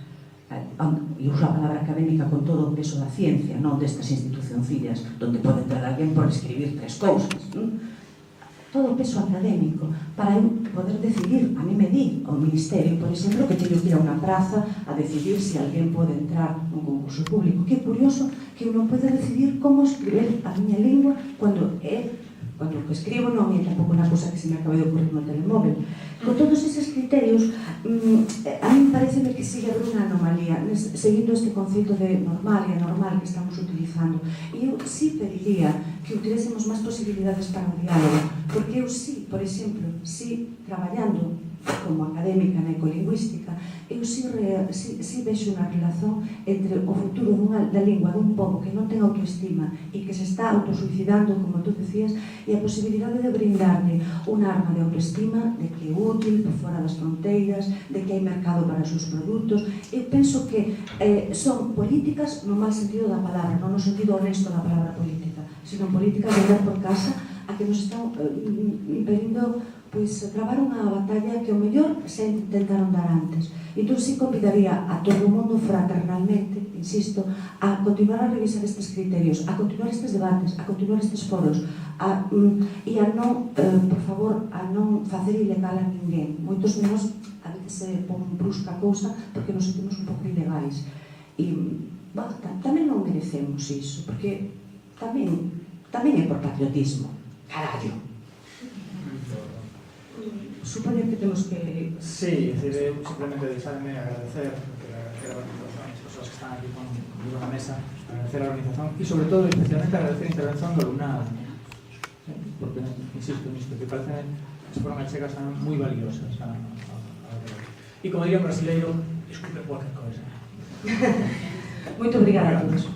e uso a palabra académica con todo o peso da ciencia, non destas institucioncillas donde pode entrar alguén por escribir 3 cousas, todo o peso académico, para eu poder decidir. A mí me di ao Ministerio, por exemplo, que teño que ir a unha praza a decidir se alguén pode entrar nun concurso público. Que curioso que eu non podo decidir como escribir a miña lingua cando o que escribo non é tampouco unha cosa que se me acabe de ocurrir no telemóvel. Con todos eses criterios, a mí pareceme que sigue haber unha anomalía, seguindo este conceito de normal e anormal que estamos utilizando. E eu sí pediría que utilésemos máis posibilidades para o diálogo, porque eu sí, por exemplo, sí traballando como académica na ecolingüística, eu sí vexo unha relación entre o futuro da lingua dun pobo que non ten autoestima e que se está autosuicidando, como tú decías, e a posibilidade de brindarle unha arma de autoestima, de que é útil por fora das fronteiras, de que hai mercado para os seus produtos. Eu penso que son políticas no mal sentido da palabra, non no sentido honesto da palabra política, sino políticas de andar por casa a que nos están impedindo travar unha batalla que o mellor se intentaron dar antes. Entón, sí convidaría a todo o mundo fraternalmente, insisto, a continuar a revisar estes criterios, a continuar estes debates, a continuar estes foros, e a non, por favor, a non facer ilegal a ninguén. Moitos de nós a veces se pon brusca a cousa porque nos sentimos un pouco ilegais. E, tamén non merecemos iso, porque tamén é por patriotismo. Carallo. Supoño que temos que...
Sí, eu simplemente deixarme agradecer a as persoas que están aquí conmigo na mesa, agradecer a organización e, sobre todo, especialmente agradecer a intervención do alumnado, porque, insisto nisto, que parece que foron achegas moi valiosas e, como diría un brasileiro, disculpe cualquier cosa.
Moito obrigada a todos.